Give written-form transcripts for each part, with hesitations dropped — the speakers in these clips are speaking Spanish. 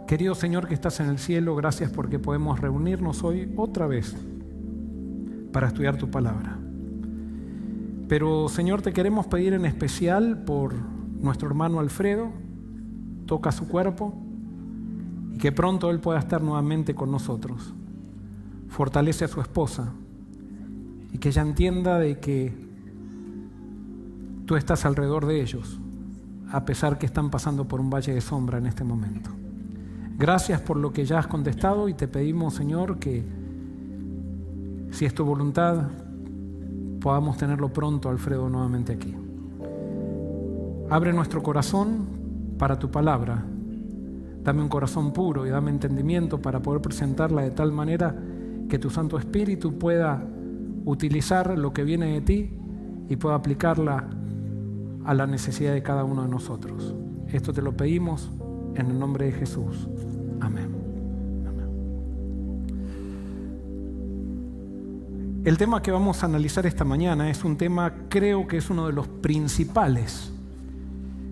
Querido Señor que estás en el cielo, gracias porque podemos reunirnos hoy otra vez para estudiar tu palabra. Pero Señor, te queremos pedir en especial por nuestro hermano Alfredo. Toca su cuerpo y que pronto él pueda estar nuevamente con nosotros. Fortalece a su esposa y que ella entienda de que tú estás alrededor de ellos, a pesar que están pasando por un valle de sombra en este momento. Gracias por lo que ya has contestado y te pedimos, Señor, que si es tu voluntad, podamos tenerlo pronto, Alfredo, nuevamente aquí. Abre nuestro corazón para tu palabra. Dame un corazón puro y dame entendimiento para poder presentarla de tal manera que tu Santo Espíritu pueda utilizar lo que viene de ti y pueda aplicarla a la necesidad de cada uno de nosotros. Esto te lo pedimos en el nombre de Jesús. Amén. Amén. El tema que vamos a analizar esta mañana es un tema, creo que es uno de los principales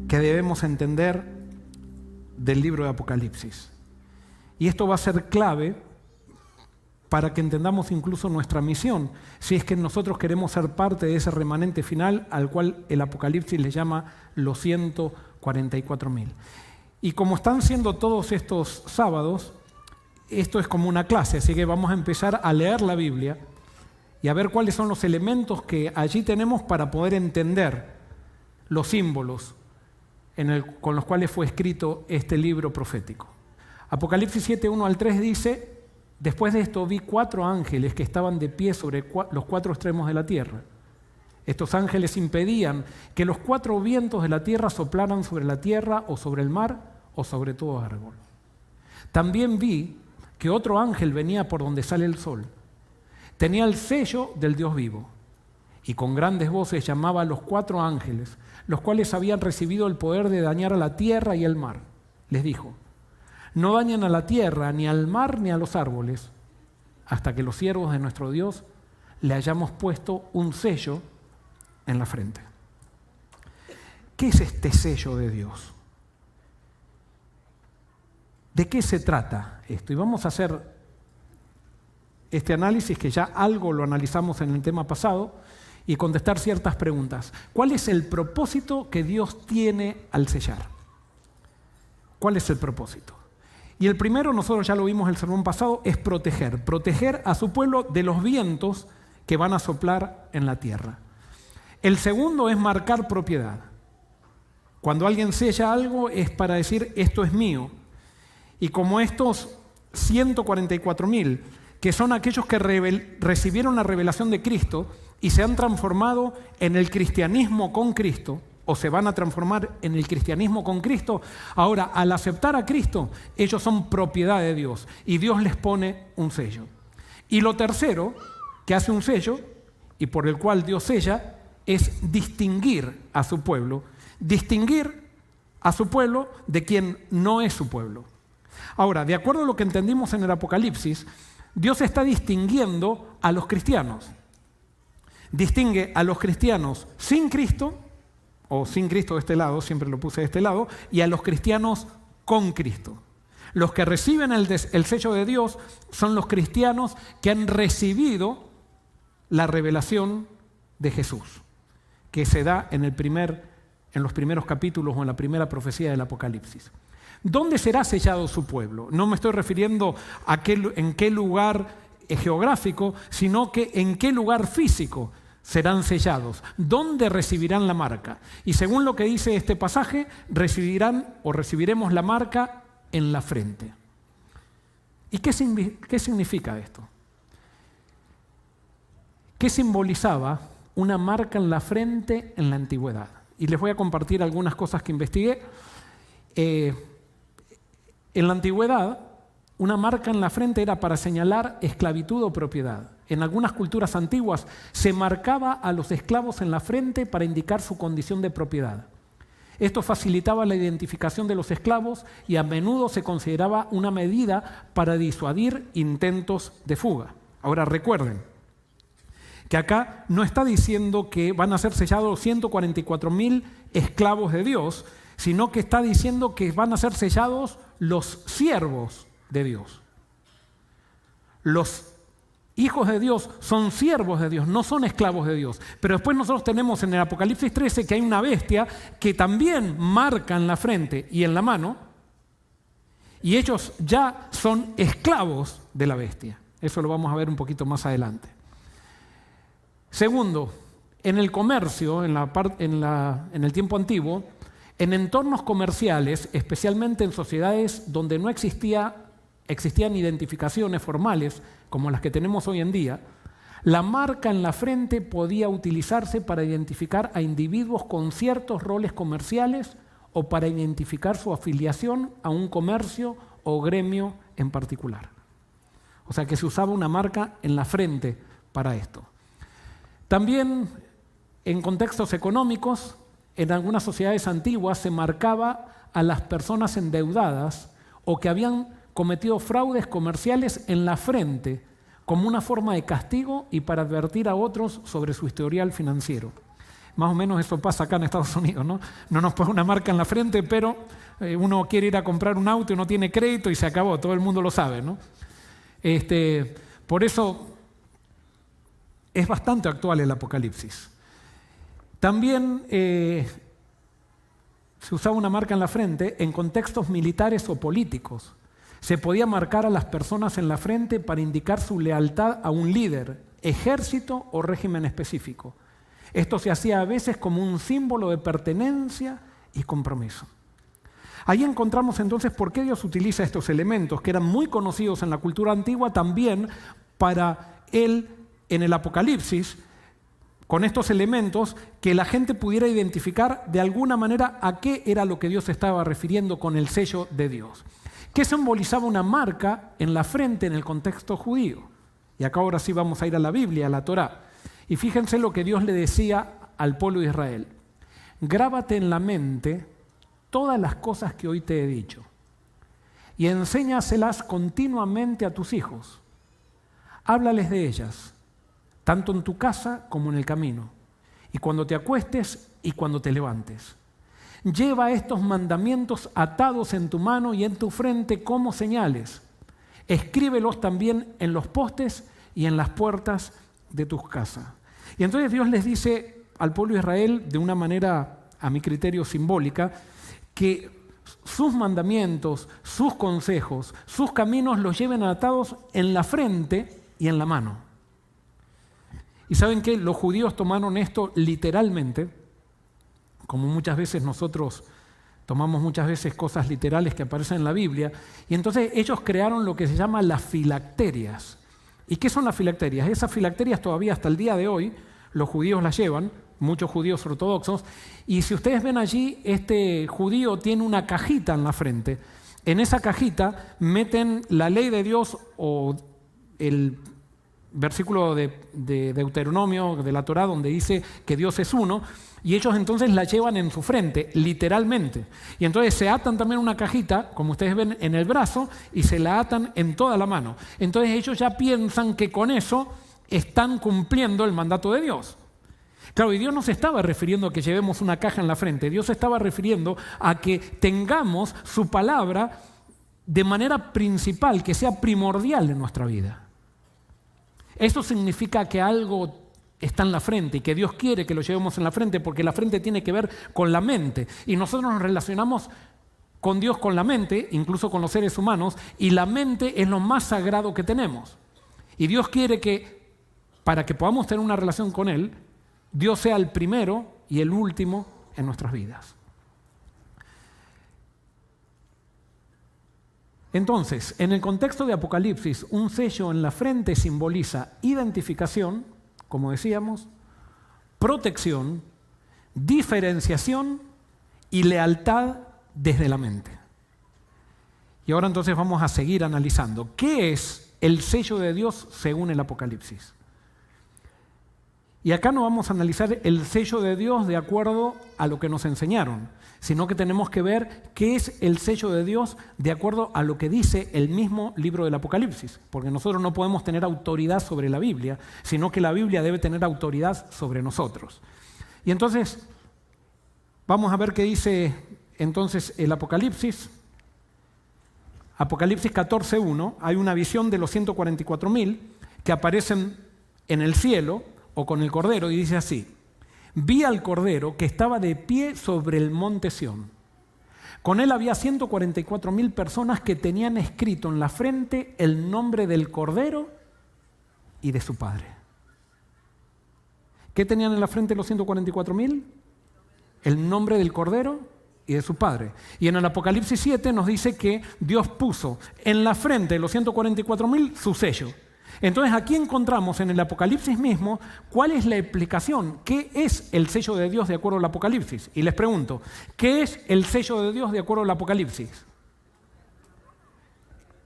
que debemos entender del libro de Apocalipsis. Y esto va a ser clave para que entendamos incluso nuestra misión, si es que nosotros queremos ser parte de ese remanente final al cual el Apocalipsis le llama los 144.000. Y como están siendo todos estos sábados, esto es como una clase, así que vamos a empezar a leer la Biblia y a ver cuáles son los elementos que allí tenemos para poder entender los símbolos con los cuales fue escrito este libro profético. Apocalipsis 7, 1 al 3 dice: después de esto vi 4 ángeles que estaban de pie sobre los 4 extremos de la tierra. Estos ángeles impedían que los 4 vientos de la tierra soplaran sobre la tierra o sobre el mar o sobre todo árbol. También vi que otro ángel venía por donde sale el sol. Tenía el sello del Dios vivo y con grandes voces llamaba a los 4 ángeles, los cuales habían recibido el poder de dañar a la tierra y el mar. Les dijo: no dañen a la tierra, ni al mar, ni a los árboles, hasta que los siervos de nuestro Dios le hayamos puesto un sello en la frente. ¿Qué es este sello de Dios? ¿De qué se trata esto? Y vamos a hacer este análisis, que ya algo lo analizamos en el tema pasado, y contestar ciertas preguntas. ¿Cuál es el propósito que Dios tiene al sellar? ¿Cuál es el propósito? Y el primero, nosotros ya lo vimos el sermón pasado, es proteger a su pueblo de los vientos que van a soplar en la tierra. El segundo es marcar propiedad. Cuando alguien sella algo es para decir: esto es mío. Y como estos 144.000, que son aquellos que recibieron la revelación de Cristo y se han transformado en el cristianismo con Cristo, o se van a transformar en el cristianismo con Cristo, ahora al aceptar a Cristo, ellos son propiedad de Dios y Dios les pone un sello. Y lo tercero que hace un sello y por el cual Dios sella es distinguir a su pueblo de quien no es su pueblo. Ahora, de acuerdo a lo que entendimos en el Apocalipsis, Dios está distinguiendo a los cristianos. Distingue a los cristianos sin Cristo, o sin Cristo de este lado, siempre lo puse de este lado, y a los cristianos con Cristo. Los que reciben el sello de Dios son los cristianos que han recibido la revelación de Jesús, que se da en los primeros capítulos o en la primera profecía del Apocalipsis. ¿Dónde será sellado su pueblo? No me estoy refiriendo a en qué lugar geográfico, sino que en qué lugar físico serán sellados. ¿Dónde recibirán la marca? Y según lo que dice este pasaje, recibiremos la marca en la frente. ¿Y qué significa esto? ¿Qué simbolizaba una marca en la frente en la antigüedad? Y les voy a compartir algunas cosas que investigué. En la antigüedad, una marca en la frente era para señalar esclavitud o propiedad. En algunas culturas antiguas se marcaba a los esclavos en la frente para indicar su condición de propiedad. Esto facilitaba la identificación de los esclavos y a menudo se consideraba una medida para disuadir intentos de fuga. Ahora recuerden que acá no está diciendo que van a ser sellados 144.000 esclavos de Dios, sino que está diciendo que van a ser sellados los siervos de Dios. Los hijos de Dios son siervos de Dios, no son esclavos de Dios. Pero después nosotros tenemos en el Apocalipsis 13 que hay una bestia que también marca en la frente y en la mano, y ellos ya son esclavos de la bestia. Eso lo vamos a ver un poquito más adelante. Segundo, en el comercio, en el tiempo antiguo, en entornos comerciales, especialmente en sociedades donde no existían identificaciones formales como las que tenemos hoy en día, la marca en la frente podía utilizarse para identificar a individuos con ciertos roles comerciales o para identificar su afiliación a un comercio o gremio en particular. O sea que se usaba una marca en la frente para esto. También en contextos económicos, en algunas sociedades antiguas se marcaba a las personas endeudadas o que habían cometido fraudes comerciales en la frente como una forma de castigo y para advertir a otros sobre su historial financiero. Más o menos eso pasa acá en Estados Unidos, ¿no? No nos pone una marca en la frente, pero uno quiere ir a comprar un auto y no tiene crédito y se acabó, todo el mundo lo sabe, ¿no? Por eso es bastante actual el Apocalipsis. También se usaba una marca en la frente en contextos militares o políticos. Se podía marcar a las personas en la frente para indicar su lealtad a un líder, ejército o régimen específico. Esto se hacía a veces como un símbolo de pertenencia y compromiso. Ahí encontramos entonces por qué Dios utiliza estos elementos que eran muy conocidos en la cultura antigua también para Él en el Apocalipsis, con estos elementos que la gente pudiera identificar de alguna manera a qué era lo que Dios se estaba refiriendo con el sello de Dios. ¿Qué simbolizaba una marca en la frente en el contexto judío? Y acá ahora sí vamos a ir a la Biblia, a la Torá. Y fíjense lo que Dios le decía al pueblo de Israel. Grábate en la mente todas las cosas que hoy te he dicho y enséñaselas continuamente a tus hijos. Háblales de ellas, tanto en tu casa como en el camino, y cuando te acuestes y cuando te levantes. Lleva estos mandamientos atados en tu mano y en tu frente como señales. Escríbelos también en los postes y en las puertas de tus casas. Y entonces Dios les dice al pueblo de Israel, de una manera, a mi criterio, simbólica, que sus mandamientos, sus consejos, sus caminos los lleven atados en la frente y en la mano. ¿Y saben qué? Los judíos tomaron esto literalmente, como muchas veces nosotros tomamos muchas veces cosas literales que aparecen en la Biblia, y entonces ellos crearon lo que se llama las filacterias. ¿Y qué son las filacterias? Esas filacterias todavía hasta el día de hoy los judíos las llevan, muchos judíos ortodoxos, y si ustedes ven allí, este judío tiene una cajita en la frente. En esa cajita meten la ley de Dios o el versículo de Deuteronomio, de la Torá, donde dice que Dios es uno, y ellos entonces la llevan en su frente, literalmente. Y entonces se atan también una cajita, como ustedes ven, en el brazo, y se la atan en toda la mano. Entonces ellos ya piensan que con eso están cumpliendo el mandato de Dios. Claro, y Dios no se estaba refiriendo a que llevemos una caja en la frente, Dios se estaba refiriendo a que tengamos su palabra de manera principal, que sea primordial en nuestra vida. Eso significa que algo está en la frente y que Dios quiere que lo llevemos en la frente, porque la frente tiene que ver con la mente. Y nosotros nos relacionamos con Dios con la mente, incluso con los seres humanos, y la mente es lo más sagrado que tenemos. Y Dios quiere que, para que podamos tener una relación con Él, Dios sea el primero y el último en nuestras vidas. Entonces, en el contexto de Apocalipsis, un sello en la frente simboliza identificación, como decíamos, protección, diferenciación y lealtad desde la mente. Y ahora entonces vamos a seguir analizando. ¿Qué es el sello de Dios según el Apocalipsis? Y acá no vamos a analizar el sello de Dios de acuerdo a lo que nos enseñaron, sino que tenemos que ver qué es el sello de Dios de acuerdo a lo que dice el mismo libro del Apocalipsis, porque nosotros no podemos tener autoridad sobre la Biblia, sino que la Biblia debe tener autoridad sobre nosotros. Y entonces, vamos a ver qué dice entonces el Apocalipsis. Apocalipsis 14:1, hay una visión de los 144.000 que aparecen en el cielo o con el Cordero y dice así: vi al Cordero que estaba de pie sobre el monte Sión. Con él había 144.000 personas que tenían escrito en la frente el nombre del Cordero y de su Padre. ¿Qué tenían en la frente los 144.000? El nombre del Cordero y de su Padre. Y en el Apocalipsis 7 nos dice que Dios puso en la frente de los 144.000 su sello. Entonces aquí encontramos en el Apocalipsis mismo cuál es la explicación, qué es el sello de Dios de acuerdo al Apocalipsis. Y les pregunto, ¿qué es el sello de Dios de acuerdo al Apocalipsis?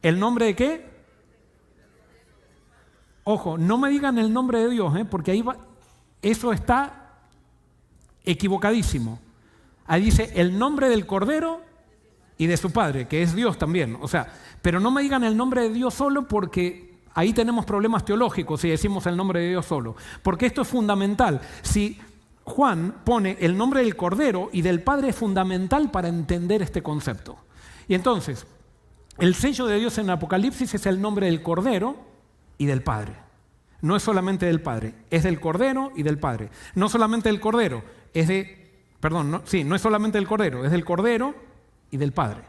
¿El nombre de qué? Ojo, no me digan el nombre de Dios, porque ahí va, eso está equivocadísimo. Ahí dice el nombre del Cordero y de su Padre, que es Dios también. O sea, pero no me digan el nombre de Dios solo porque ahí tenemos problemas teológicos si decimos el nombre de Dios solo. Porque esto es fundamental. Si Juan pone el nombre del Cordero y del Padre es fundamental para entender este concepto. Y entonces, el sello de Dios en el Apocalipsis es el nombre del Cordero y del Padre. No es solamente del Padre, es del Cordero y del Padre. No solamente del Cordero, no es solamente del Cordero, es del Cordero y del Padre.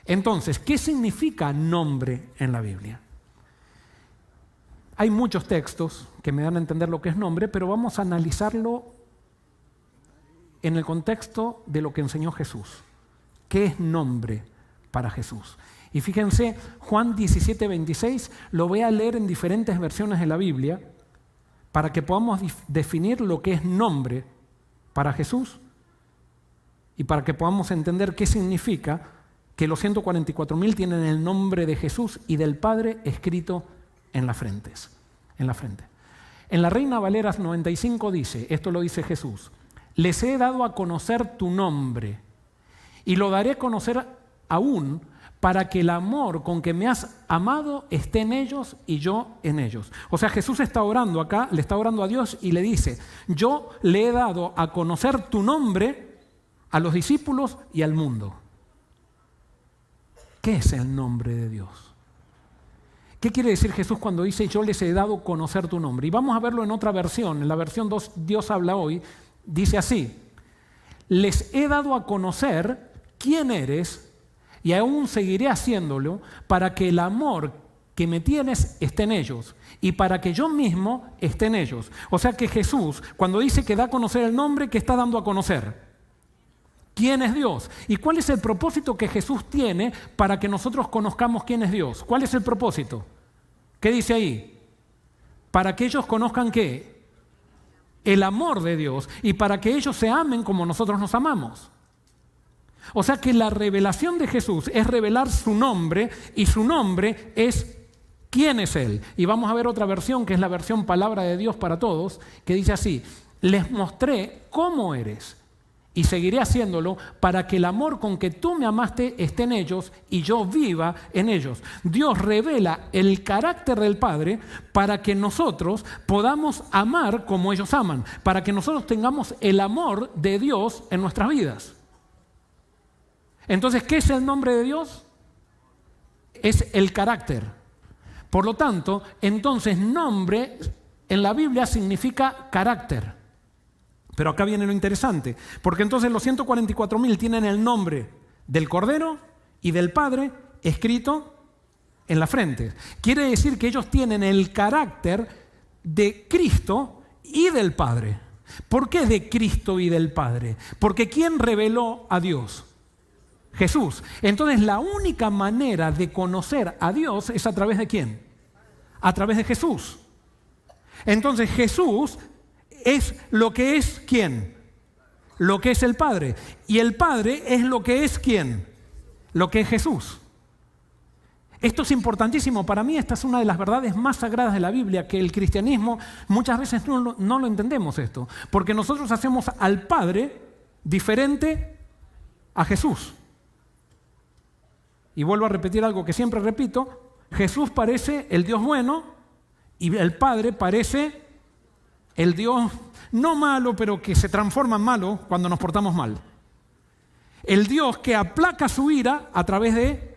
Entonces, ¿qué significa nombre en la Biblia? Hay muchos textos que me dan a entender lo que es nombre, pero vamos a analizarlo en el contexto de lo que enseñó Jesús. ¿Qué es nombre para Jesús? Y fíjense, Juan 17:26 lo voy a leer en diferentes versiones de la Biblia para que podamos definir lo que es nombre para Jesús y para que podamos entender qué significa que los 144.000 tienen el nombre de Jesús y del Padre escrito en la frente. En la Reina Valera 95 dice, esto lo dice Jesús: les he dado a conocer tu nombre y lo daré a conocer aún para que el amor con que me has amado esté en ellos y yo en ellos. O sea, Jesús está orando acá, le está orando a Dios y le dice: yo le he dado a conocer tu nombre a los discípulos y al mundo. ¿Qué es el nombre de Dios? ¿Qué quiere decir Jesús cuando dice yo les he dado a conocer tu nombre? Y vamos a verlo en otra versión, en la versión 2, Dios habla hoy, dice así: les he dado a conocer quién eres y aún seguiré haciéndolo para que el amor que me tienes esté en ellos y para que yo mismo esté en ellos. O sea que Jesús, cuando dice que da a conocer el nombre, ¿qué está dando a conocer? ¿Quién es Dios? ¿Y cuál es el propósito que Jesús tiene para que nosotros conozcamos quién es Dios? ¿Cuál es el propósito? ¿Qué dice ahí? Para que ellos conozcan ¿qué? El amor de Dios y para que ellos se amen como nosotros nos amamos. O sea que la revelación de Jesús es revelar su nombre y su nombre es quién es Él. Y vamos a ver otra versión que es la versión Palabra de Dios para Todos, que dice así: les mostré cómo eres y seguiré haciéndolo para que el amor con que tú me amaste esté en ellos y yo viva en ellos. Dios revela el carácter del Padre para que nosotros podamos amar como ellos aman, para que nosotros tengamos el amor de Dios en nuestras vidas. Entonces, ¿qué es el nombre de Dios? Es el carácter. Por lo tanto, entonces nombre en la Biblia significa carácter. Pero acá viene lo interesante, porque entonces los 144.000 tienen el nombre del Cordero y del Padre escrito en la frente. Quiere decir que ellos tienen el carácter de Cristo y del Padre. ¿Por qué de Cristo y del Padre? Porque ¿quién reveló a Dios? Jesús. Entonces la única manera de conocer a Dios es a través de ¿quién? A través de Jesús. Entonces Jesús es lo que es ¿quién? Lo que es el Padre. Y el Padre es lo que es ¿quién? Lo que es Jesús. Esto es importantísimo. Para mí esta es una de las verdades más sagradas de la Biblia, que el cristianismo muchas veces no lo entendemos esto. Porque nosotros hacemos al Padre diferente a Jesús. Y vuelvo a repetir algo que siempre repito: Jesús parece el Dios bueno y el Padre parece el Dios no malo, pero que se transforma en malo cuando nos portamos mal. El Dios que aplaca su ira a través de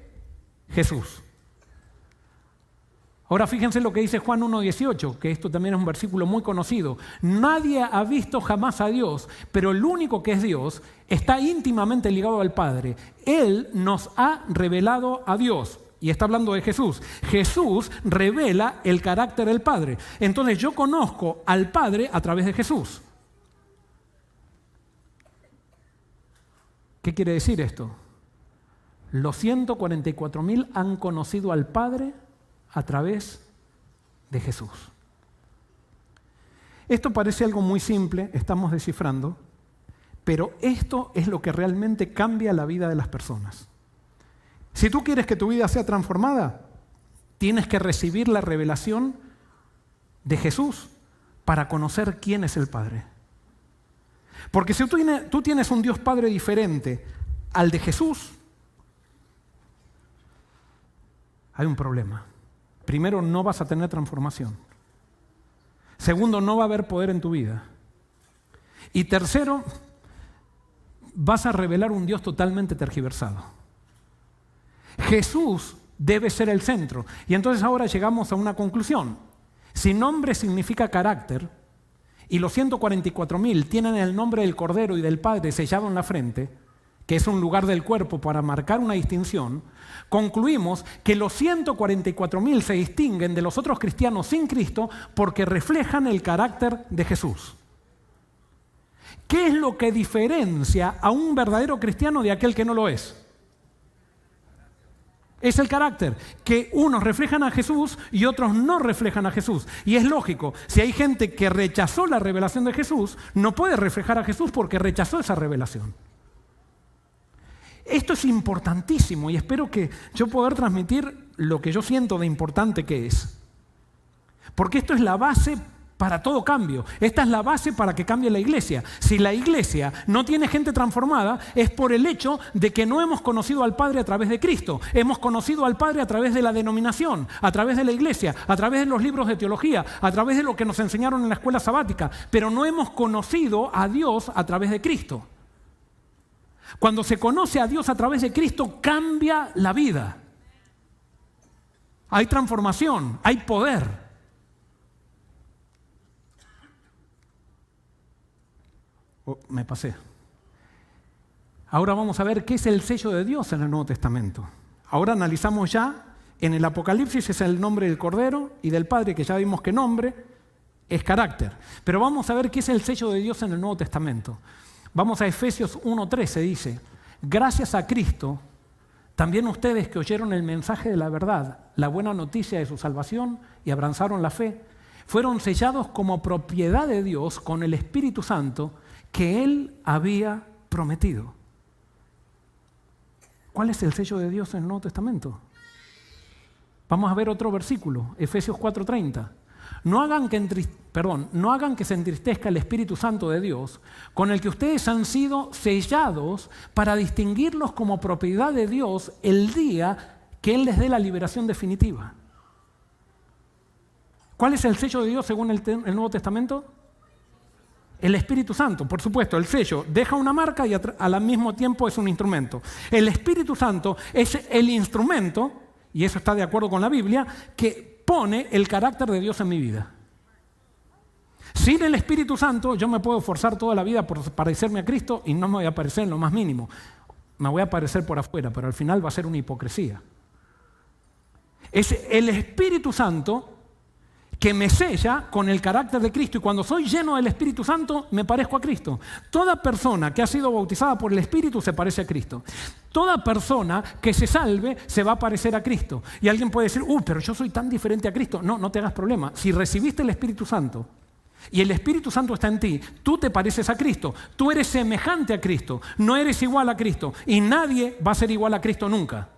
Jesús. Ahora fíjense lo que dice Juan 1:18, que esto también es un versículo muy conocido. Nadie ha visto jamás a Dios, pero el único que es Dios está íntimamente ligado al Padre. Él nos ha revelado a Dios. Y está hablando de Jesús. Jesús revela el carácter del Padre. Entonces yo conozco al Padre a través de Jesús. ¿Qué quiere decir esto? Los 144.000 han conocido al Padre a través de Jesús. Esto parece algo muy simple, estamos descifrando, pero esto es lo que realmente cambia la vida de las personas. Si tú quieres que tu vida sea transformada, tienes que recibir la revelación de Jesús para conocer quién es el Padre. Porque si tú tienes un Dios Padre diferente al de Jesús, hay un problema. Primero, no vas a tener transformación. Segundo, no va a haber poder en tu vida. Y tercero, vas a revelar un Dios totalmente tergiversado. Jesús debe ser el centro. Y entonces ahora llegamos a una conclusión. Si nombre significa carácter, y los 144.000 tienen el nombre del Cordero y del Padre sellado en la frente, que es un lugar del cuerpo para marcar una distinción, concluimos que los 144.000 se distinguen de los otros cristianos sin Cristo porque reflejan el carácter de Jesús. ¿Qué es lo que diferencia a un verdadero cristiano de aquel que no lo es? Es el carácter, que unos reflejan a Jesús y otros no reflejan a Jesús. Y es lógico, si hay gente que rechazó la revelación de Jesús, no puede reflejar a Jesús porque rechazó esa revelación. Esto es importantísimo y espero que yo pueda transmitir lo que yo siento de importante que es. Porque esto es la base para todo cambio. Esta es la base para que cambie la iglesia. Si la iglesia no tiene gente transformada, es por el hecho de que no hemos conocido al Padre a través de Cristo. Hemos conocido al Padre a través de la denominación, a través de la iglesia, a través de los libros de teología, a través de lo que nos enseñaron en la escuela sabática, pero no hemos conocido a Dios a través de Cristo. Cuando se conoce a Dios a través de Cristo, cambia la vida. Hay transformación, hay poder. Me pasé. Ahora vamos a ver qué es el sello de Dios en el Nuevo Testamento. Ahora analizamos ya, en el Apocalipsis es el nombre del Cordero y del Padre, que ya vimos que nombre es carácter. Pero vamos a ver qué es el sello de Dios en el Nuevo Testamento. Vamos a Efesios 1:13, dice: gracias a Cristo, también ustedes que oyeron el mensaje de la verdad, la buena noticia de su salvación y abrazaron la fe, fueron sellados como propiedad de Dios con el Espíritu Santo que Él había prometido. ¿Cuál es el sello de Dios en el Nuevo Testamento? Vamos a ver otro versículo, Efesios 4:30. No hagan que se entristezca el Espíritu Santo de Dios, con el que ustedes han sido sellados para distinguirlos como propiedad de Dios el día que Él les dé la liberación definitiva. ¿Cuál es el sello de Dios según el Nuevo Testamento? El Espíritu Santo, por supuesto. El sello deja una marca y al mismo tiempo es un instrumento. El Espíritu Santo es el instrumento, y eso está de acuerdo con la Biblia, que pone el carácter de Dios en mi vida. Sin el Espíritu Santo yo me puedo esforzar toda la vida por parecerme a Cristo y no me voy a parecer en lo más mínimo. Me voy a parecer por afuera, pero al final va a ser una hipocresía. Es el Espíritu Santo que me sella con el carácter de Cristo, y cuando soy lleno del Espíritu Santo me parezco a Cristo. Toda persona que ha sido bautizada por el Espíritu se parece a Cristo. Toda persona que se salve se va a parecer a Cristo. Y alguien puede decir, pero yo soy tan diferente a Cristo. No, no te hagas problema. Si recibiste el Espíritu Santo y el Espíritu Santo está en ti, tú te pareces a Cristo. Tú eres semejante a Cristo. No eres igual a Cristo. Y nadie va a ser igual a Cristo nunca.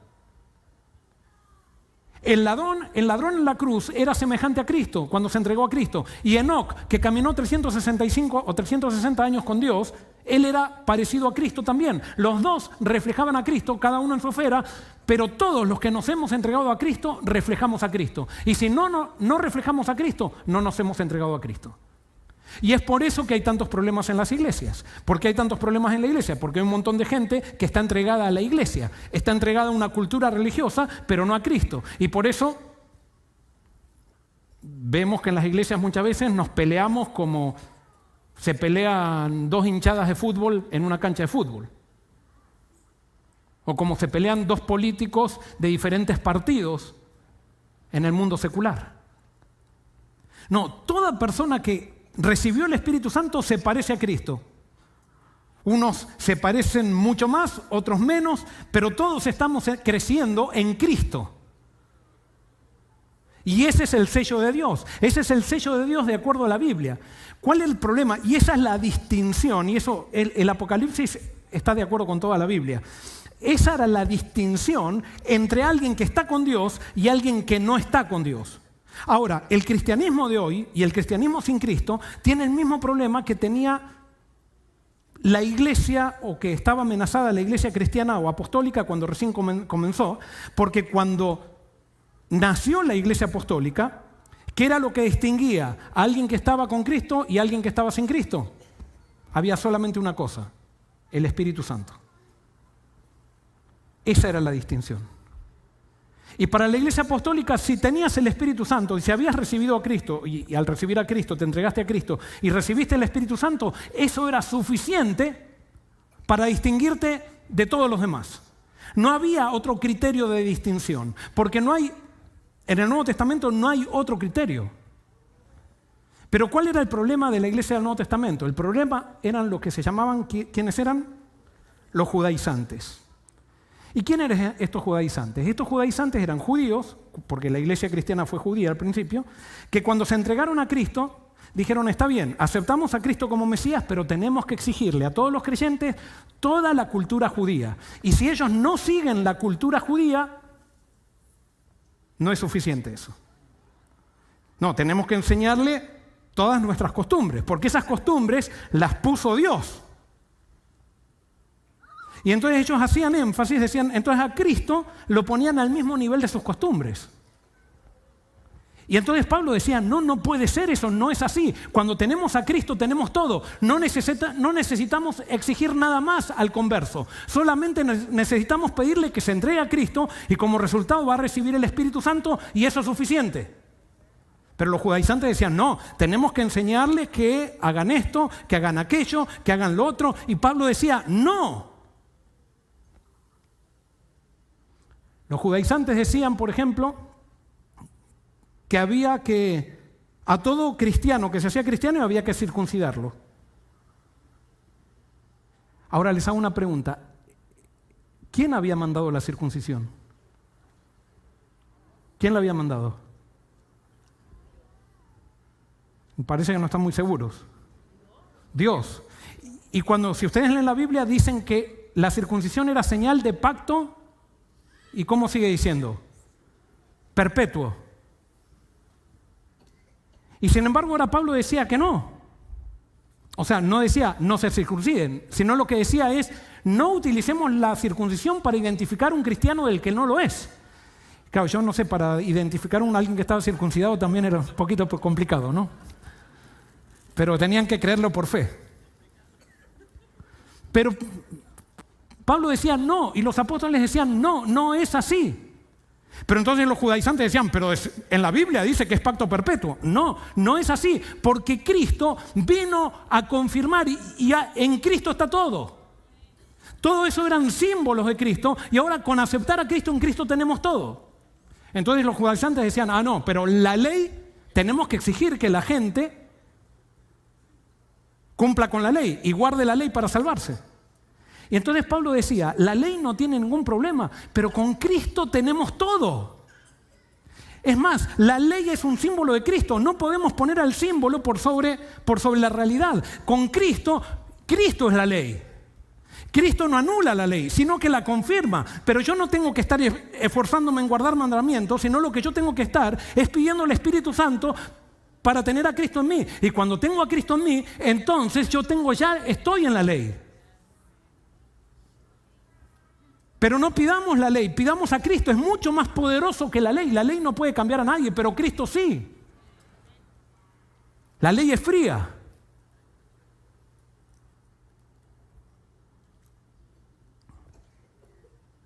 El ladrón en la cruz era semejante a Cristo cuando se entregó a Cristo. Y Enoc, que caminó 365 o 360 años con Dios, él era parecido a Cristo también. Los dos reflejaban a Cristo, cada uno en su esfera, pero todos los que nos hemos entregado a Cristo, reflejamos a Cristo. Y si no reflejamos a Cristo, no nos hemos entregado a Cristo. Y es por eso que hay tantos problemas en las iglesias. ¿Por qué hay tantos problemas en la iglesia? Porque hay un montón de gente que está entregada a la iglesia, está entregada a una cultura religiosa, pero no a Cristo. Y por eso vemos que en las iglesias muchas veces nos peleamos como se pelean dos hinchadas de fútbol en una cancha de fútbol. O como se pelean dos políticos de diferentes partidos en el mundo secular. No, toda persona que recibió el Espíritu Santo se parece a Cristo. Unos se parecen mucho más, otros menos, pero todos estamos creciendo en Cristo. Y ese es el sello de Dios. Ese es el sello de Dios de acuerdo a la Biblia. ¿Cuál es el problema? Y esa es la distinción, y eso el Apocalipsis está de acuerdo con toda la Biblia. Esa era la distinción entre alguien que está con Dios y alguien que no está con Dios. Ahora, el cristianismo de hoy y el cristianismo sin Cristo tiene el mismo problema que tenía la iglesia, o que estaba amenazada la iglesia cristiana o apostólica cuando recién comenzó, porque cuando nació la iglesia apostólica, ¿qué era lo que distinguía a alguien que estaba con Cristo y a alguien que estaba sin Cristo? Había solamente una cosa: el Espíritu Santo. Esa era la distinción. Y para la iglesia apostólica, si tenías el Espíritu Santo y si habías recibido a Cristo, y al recibir a Cristo te entregaste a Cristo y recibiste el Espíritu Santo, eso era suficiente para distinguirte de todos los demás. No había otro criterio de distinción, porque en el Nuevo Testamento no hay otro criterio. Pero ¿cuál era el problema de la iglesia del Nuevo Testamento? El problema eran lo que se llamaban, ¿quiénes eran? Los judaizantes. ¿Y quién eran estos judaizantes? Estos judaizantes eran judíos, porque la iglesia cristiana fue judía al principio, que cuando se entregaron a Cristo, dijeron: está bien, aceptamos a Cristo como Mesías, pero tenemos que exigirle a todos los creyentes toda la cultura judía. Y si ellos no siguen la cultura judía, no es suficiente eso. No, tenemos que enseñarle todas nuestras costumbres, porque esas costumbres las puso Dios. Y entonces ellos hacían énfasis, decían, entonces a Cristo lo ponían al mismo nivel de sus costumbres. Y entonces Pablo decía: no puede ser eso, no es así. Cuando tenemos a Cristo tenemos todo. No necesitamos exigir nada más al converso. Solamente necesitamos pedirle que se entregue a Cristo y como resultado va a recibir el Espíritu Santo y eso es suficiente. Pero los judaizantes decían: no, tenemos que enseñarles que hagan esto, que hagan aquello, que hagan lo otro. Y Pablo decía: no. Los judaizantes decían, por ejemplo, que había que, a todo cristiano que se hacía cristiano, había que circuncidarlo. Ahora les hago una pregunta: ¿quién había mandado la circuncisión? ¿Quién la había mandado? Me parece que no están muy seguros. Dios. Y si ustedes leen la Biblia, dicen que la circuncisión era señal de pacto. ¿Y cómo sigue diciendo? Perpetuo. Y sin embargo ahora Pablo decía que no. O sea, no decía no se circunciden, sino lo que decía es: no utilicemos la circuncisión para identificar un cristiano del que no lo es. Claro, yo no sé, para identificar a alguien que estaba circuncidado también era un poquito complicado, ¿no? Pero tenían que creerlo por fe. Pero Pablo decía no, y los apóstoles decían no es así. Pero entonces los judaizantes decían: pero en la Biblia dice que es pacto perpetuo. No es así, porque Cristo vino a confirmar y en Cristo está todo. Todo eso eran símbolos de Cristo y ahora con aceptar a Cristo en Cristo tenemos todo. Entonces los judaizantes decían: no, pero la ley, tenemos que exigir que la gente cumpla con la ley y guarde la ley para salvarse. Y entonces Pablo decía: la ley no tiene ningún problema, pero con Cristo tenemos todo. Es más, la ley es un símbolo de Cristo. No podemos poner al símbolo por sobre la realidad. Con Cristo es la ley. Cristo no anula la ley, sino que la confirma. Pero yo no tengo que estar esforzándome en guardar mandamientos, sino lo que yo tengo que estar es pidiendo al Espíritu Santo para tener a Cristo en mí. Y cuando tengo a Cristo en mí, entonces estoy en la ley. Pero no pidamos la ley, pidamos a Cristo. Es mucho más poderoso que la ley. La ley no puede cambiar a nadie, pero Cristo sí. La ley es fría.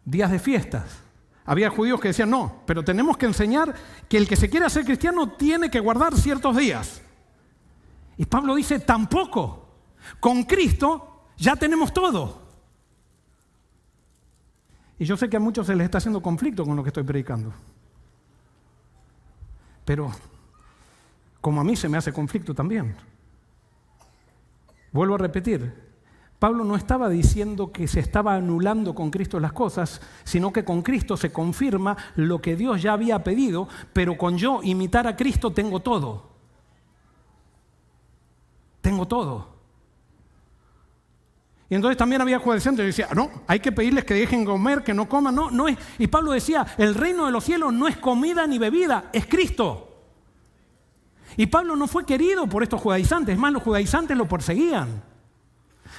días de fiestas. Había judíos que decían, no, pero tenemos que enseñar que el que se quiere hacer cristiano tiene que guardar ciertos días. Y Pablo dice, tampoco. Con Cristo ya tenemos todo. Y yo sé que a muchos se les está haciendo conflicto con lo que estoy predicando. Pero como a mí se me hace conflicto también. Vuelvo a repetir, Pablo no estaba diciendo que se estaba anulando con Cristo las cosas, sino que con Cristo se confirma lo que Dios ya había pedido, pero con yo imitar a Cristo tengo todo. Tengo todo. Y entonces también había judaizantes que decían, no, hay que pedirles que dejen comer, que no coman, no es. Y Pablo decía, el reino de los cielos no es comida ni bebida, es Cristo. Y Pablo no fue querido por estos judaizantes, es más, los judaizantes lo perseguían.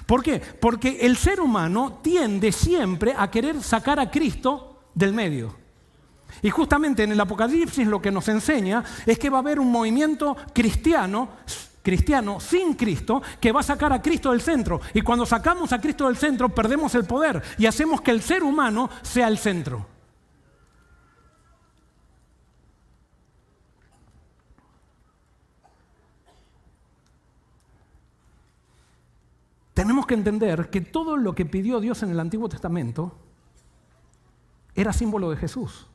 ¿Por qué? Porque el ser humano tiende siempre a querer sacar a Cristo del medio. Y justamente en el Apocalipsis lo que nos enseña es que va a haber un movimiento cristiano sin Cristo, que va a sacar a Cristo del centro. Y cuando sacamos a Cristo del centro, perdemos el poder y hacemos que el ser humano sea el centro. Tenemos que entender que todo lo que pidió Dios en el Antiguo Testamento era símbolo de Jesús.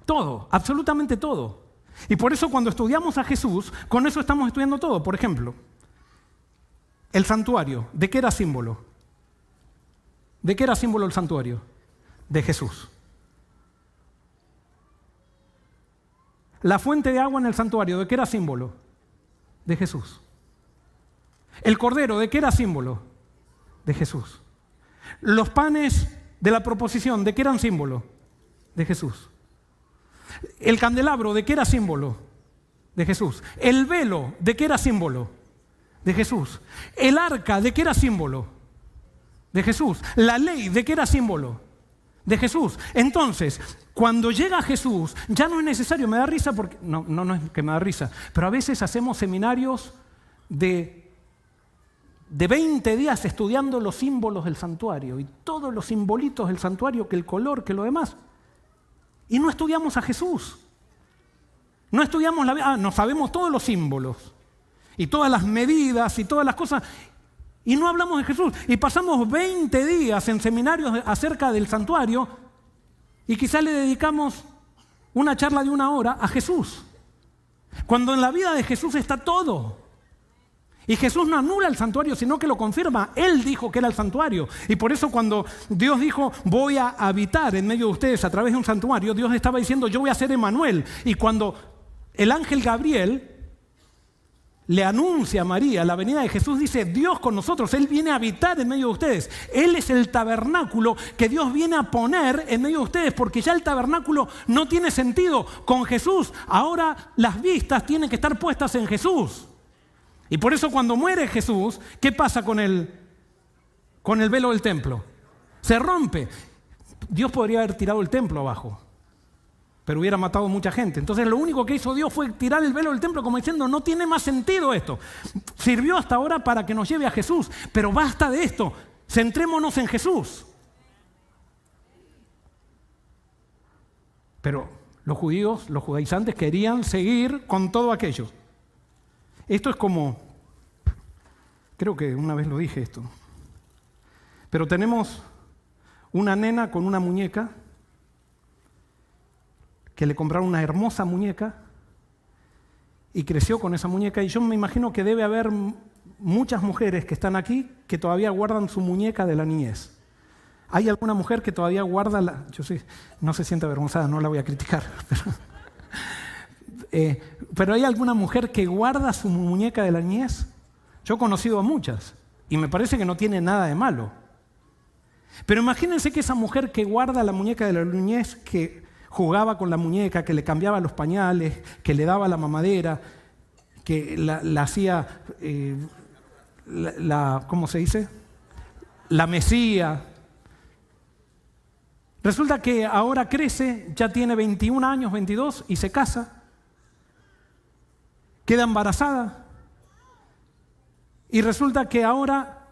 Todo, absolutamente todo. Y por eso cuando estudiamos a Jesús, con eso estamos estudiando todo. Por ejemplo, el santuario, ¿de qué era símbolo? ¿De qué era símbolo el santuario? De Jesús. La fuente de agua en el santuario, ¿de qué era símbolo? De Jesús. El cordero, ¿de qué era símbolo? De Jesús. Los panes de la proposición, ¿de qué eran símbolo? De Jesús. El candelabro, ¿de qué era símbolo? De Jesús. El velo, ¿de qué era símbolo? De Jesús. El arca, ¿de qué era símbolo? De Jesús. La ley, ¿de qué era símbolo? De Jesús. Entonces, cuando llega Jesús, ya no es necesario, me da risa porque, no es que me da risa, pero a veces hacemos seminarios de 20 días estudiando los símbolos del santuario y todos los simbolitos del santuario, que el color, que lo demás. Y no estudiamos a Jesús. No estudiamos no sabemos todos los símbolos y todas las medidas y todas las cosas y no hablamos de Jesús. Y pasamos 20 días en seminarios acerca del santuario y quizá le dedicamos una charla de 1 hora a Jesús. Cuando en la vida de Jesús está todo. Y Jesús no anula el santuario, sino que lo confirma. Él dijo que era el santuario. Y por eso cuando Dios dijo, voy a habitar en medio de ustedes a través de un santuario, Dios estaba diciendo, yo voy a ser Emmanuel. Y cuando el ángel Gabriel le anuncia a María la venida de Jesús, dice, Dios con nosotros, Él viene a habitar en medio de ustedes. Él es el tabernáculo que Dios viene a poner en medio de ustedes, porque ya el tabernáculo no tiene sentido con Jesús. Ahora las vistas tienen que estar puestas en Jesús. Y por eso cuando muere Jesús, ¿qué pasa con el velo del templo? Se rompe. Dios podría haber tirado el templo abajo, pero hubiera matado a mucha gente. Entonces lo único que hizo Dios fue tirar el velo del templo como diciendo, no tiene más sentido esto. Sirvió hasta ahora para que nos lleve a Jesús, pero basta de esto. Centrémonos en Jesús. Pero los judíos, los judaizantes querían seguir con todo aquello. Esto es como, creo que una vez lo dije esto, pero tenemos una nena con una muñeca que le compraron una hermosa muñeca y creció con esa muñeca, y yo me imagino que debe haber muchas mujeres que están aquí que todavía guardan su muñeca de la niñez. ¿Hay alguna mujer que todavía guarda yo sé, no se siente avergonzada, no la voy a criticar, pero ¿hay alguna mujer que guarda su muñeca de la niñez? Yo he conocido a muchas y me parece que no tiene nada de malo. Pero imagínense que esa mujer que guarda la muñeca de la niñez, que jugaba con la muñeca, que le cambiaba los pañales, que le daba la mamadera, que la hacía, ¿cómo se dice? La mesía. Resulta que ahora crece, ya tiene 21 años, 22, y se casa. Queda embarazada y resulta que ahora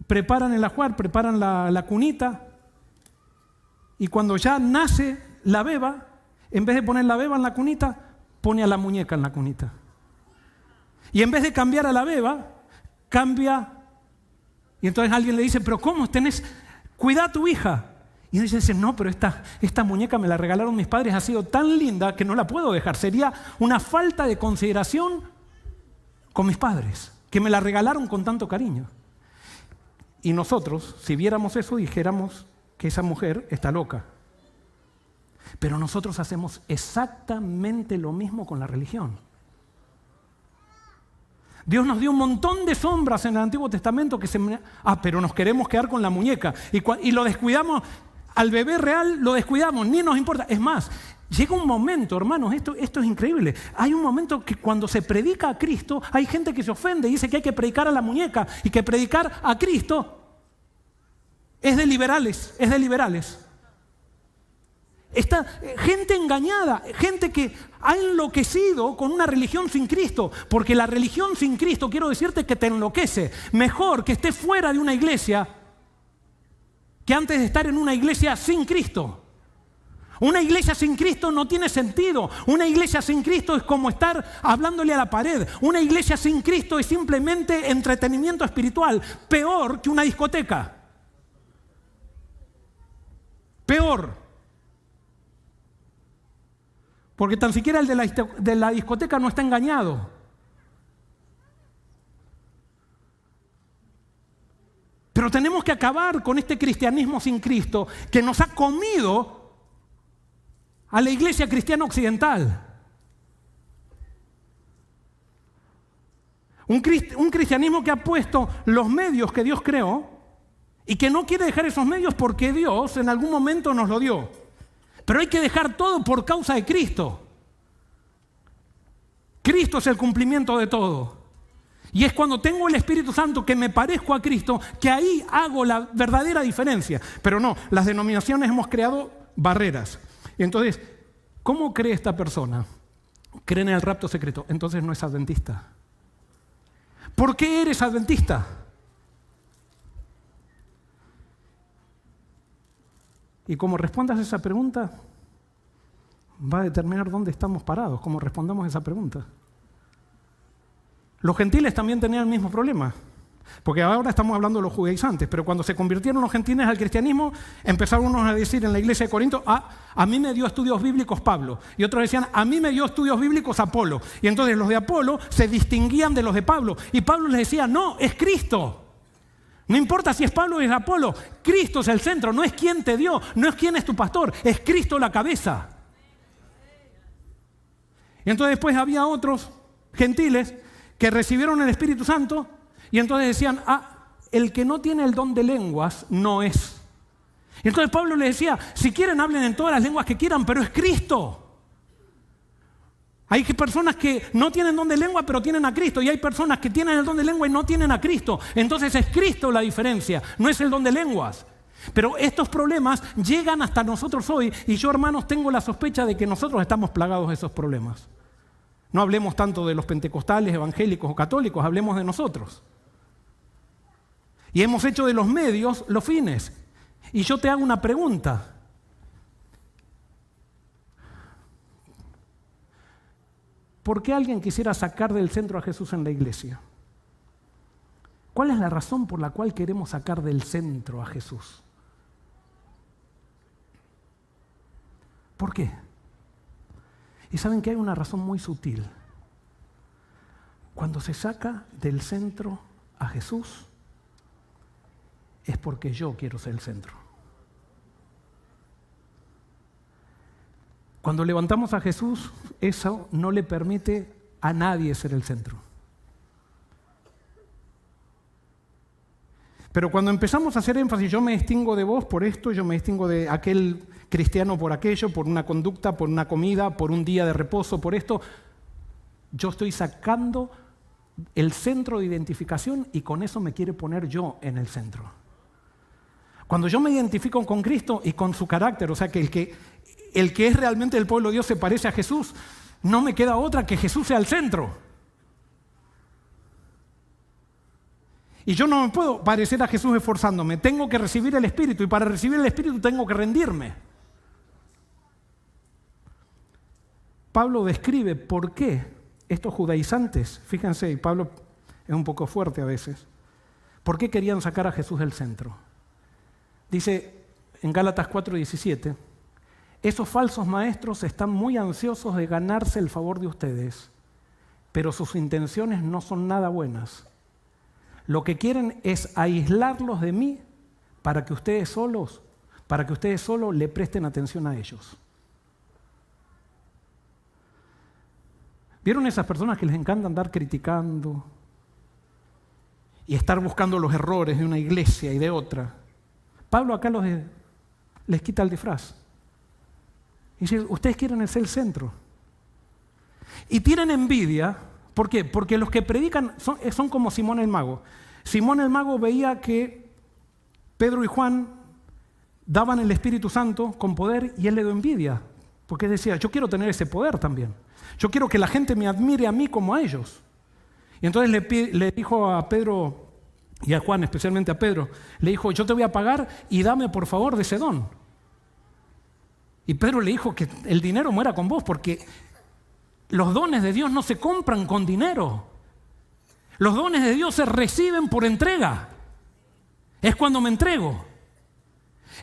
preparan el ajuar, preparan la cunita, y cuando ya nace la beba, en vez de poner la beba en la cunita, pone a la muñeca en la cunita. Y en vez de cambiar a la beba, cambia. Y entonces alguien le dice, pero ¿cómo tenés? Cuida a tu hija. Y ella dice, no, pero esta muñeca me la regalaron mis padres, ha sido tan linda que no la puedo dejar. Sería una falta de consideración con mis padres, que me la regalaron con tanto cariño. Y nosotros, si viéramos eso, dijéramos que esa mujer está loca. Pero nosotros hacemos exactamente lo mismo con la religión. Dios nos dio un montón de sombras en el Antiguo Testamento pero nos queremos quedar con la muñeca. Y lo descuidamos, al bebé real lo descuidamos, ni nos importa. Es más, llega un momento, hermanos, esto es increíble. Hay un momento que cuando se predica a Cristo, hay gente que se ofende y dice que hay que predicar a la muñeca y que predicar a Cristo es de liberales, Esta gente engañada, gente que ha enloquecido con una religión sin Cristo, porque la religión sin Cristo, quiero decirte que te enloquece. Mejor que estés fuera de una iglesia que antes de estar en una iglesia sin Cristo. Una iglesia sin Cristo no tiene sentido. Una iglesia sin Cristo es como estar hablándole a la pared. Una iglesia sin Cristo es simplemente entretenimiento espiritual, peor que una discoteca. Peor. Porque tan siquiera el de la discoteca no está engañado. Pero tenemos que acabar con este cristianismo sin Cristo que nos ha comido a la iglesia cristiana occidental. Un cristianismo que ha puesto los medios que Dios creó y que no quiere dejar esos medios porque Dios en algún momento nos lo dio. Pero hay que dejar todo por causa de Cristo. Cristo es el cumplimiento de todo. Y es cuando tengo el Espíritu Santo que me parezco a Cristo, que ahí hago la verdadera diferencia. Pero no, las denominaciones hemos creado barreras. Y entonces, ¿cómo cree esta persona? Cree en el rapto secreto. Entonces no es adventista. ¿Por qué eres adventista? Y como respondas a esa pregunta, va a determinar dónde estamos parados, cómo respondamos a esa pregunta. Los gentiles también tenían el mismo problema, porque ahora estamos hablando de los judaizantes, pero cuando se convirtieron los gentiles al cristianismo, empezaron unos a decir en la iglesia de Corinto, a mí me dio estudios bíblicos Pablo, y otros decían, a mí me dio estudios bíblicos Apolo, y entonces los de Apolo se distinguían de los de Pablo, y Pablo les decía, no, es Cristo. No importa si es Pablo o es Apolo, Cristo es el centro, no es quién te dio, no es quién es tu pastor, es Cristo la cabeza. Y entonces después había otros gentiles que recibieron el Espíritu Santo y entonces decían, el que no tiene el don de lenguas no es. Y entonces Pablo les decía, si quieren hablen en todas las lenguas que quieran, pero es Cristo. Hay personas que no tienen don de lengua pero tienen a Cristo y hay personas que tienen el don de lengua y no tienen a Cristo. Entonces es Cristo la diferencia, no es el don de lenguas. Pero estos problemas llegan hasta nosotros hoy y yo, hermanos, tengo la sospecha de que nosotros estamos plagados de esos problemas. No hablemos tanto de los pentecostales, evangélicos o católicos, hablemos de nosotros. Y hemos hecho de los medios los fines. Y yo te hago una pregunta. ¿Por qué alguien quisiera sacar del centro a Jesús en la iglesia? ¿Cuál es la razón por la cual queremos sacar del centro a Jesús? ¿Por qué? Y saben que hay una razón muy sutil. Cuando se saca del centro a Jesús, es porque yo quiero ser el centro. Cuando levantamos a Jesús, eso no le permite a nadie ser el centro. Pero cuando empezamos a hacer énfasis, yo me distingo de vos por esto, yo me distingo de aquel cristiano por aquello, por una conducta, por una comida, por un día de reposo, por esto, yo estoy sacando el centro de identificación y con eso me quiere poner yo en el centro. Cuando yo me identifico con Cristo y con su carácter, o sea que el que es realmente el pueblo de Dios se parece a Jesús, no me queda otra que Jesús sea el centro. Y yo no me puedo parecer a Jesús esforzándome. Tengo que recibir el Espíritu y para recibir el Espíritu tengo que rendirme. Pablo describe por qué estos judaizantes, fíjense, y Pablo es un poco fuerte a veces, ¿por qué querían sacar a Jesús del centro? Dice en Gálatas 4:17, esos falsos maestros están muy ansiosos de ganarse el favor de ustedes, pero sus intenciones no son nada buenas. Lo que quieren es aislarlos de mí para que ustedes solos le presten atención a ellos. ¿Vieron esas personas que les encanta andar criticando y estar buscando los errores de una iglesia y de otra? Pablo acá les quita el disfraz. Y dice, ustedes quieren ser el centro. Y tienen envidia. ¿Por qué? Porque los que predican son como Simón el Mago. Simón el Mago veía que Pedro y Juan daban el Espíritu Santo con poder y él le dio envidia. Porque decía, yo quiero tener ese poder también. Yo quiero que la gente me admire a mí como a ellos. Y entonces le dijo a Pedro y a Juan, especialmente a Pedro, le dijo, yo te voy a pagar y dame por favor de ese don. Y Pedro le dijo que el dinero muera con vos porque los dones de Dios no se compran con dinero. Los dones de Dios se reciben por entrega. Es cuando me entrego.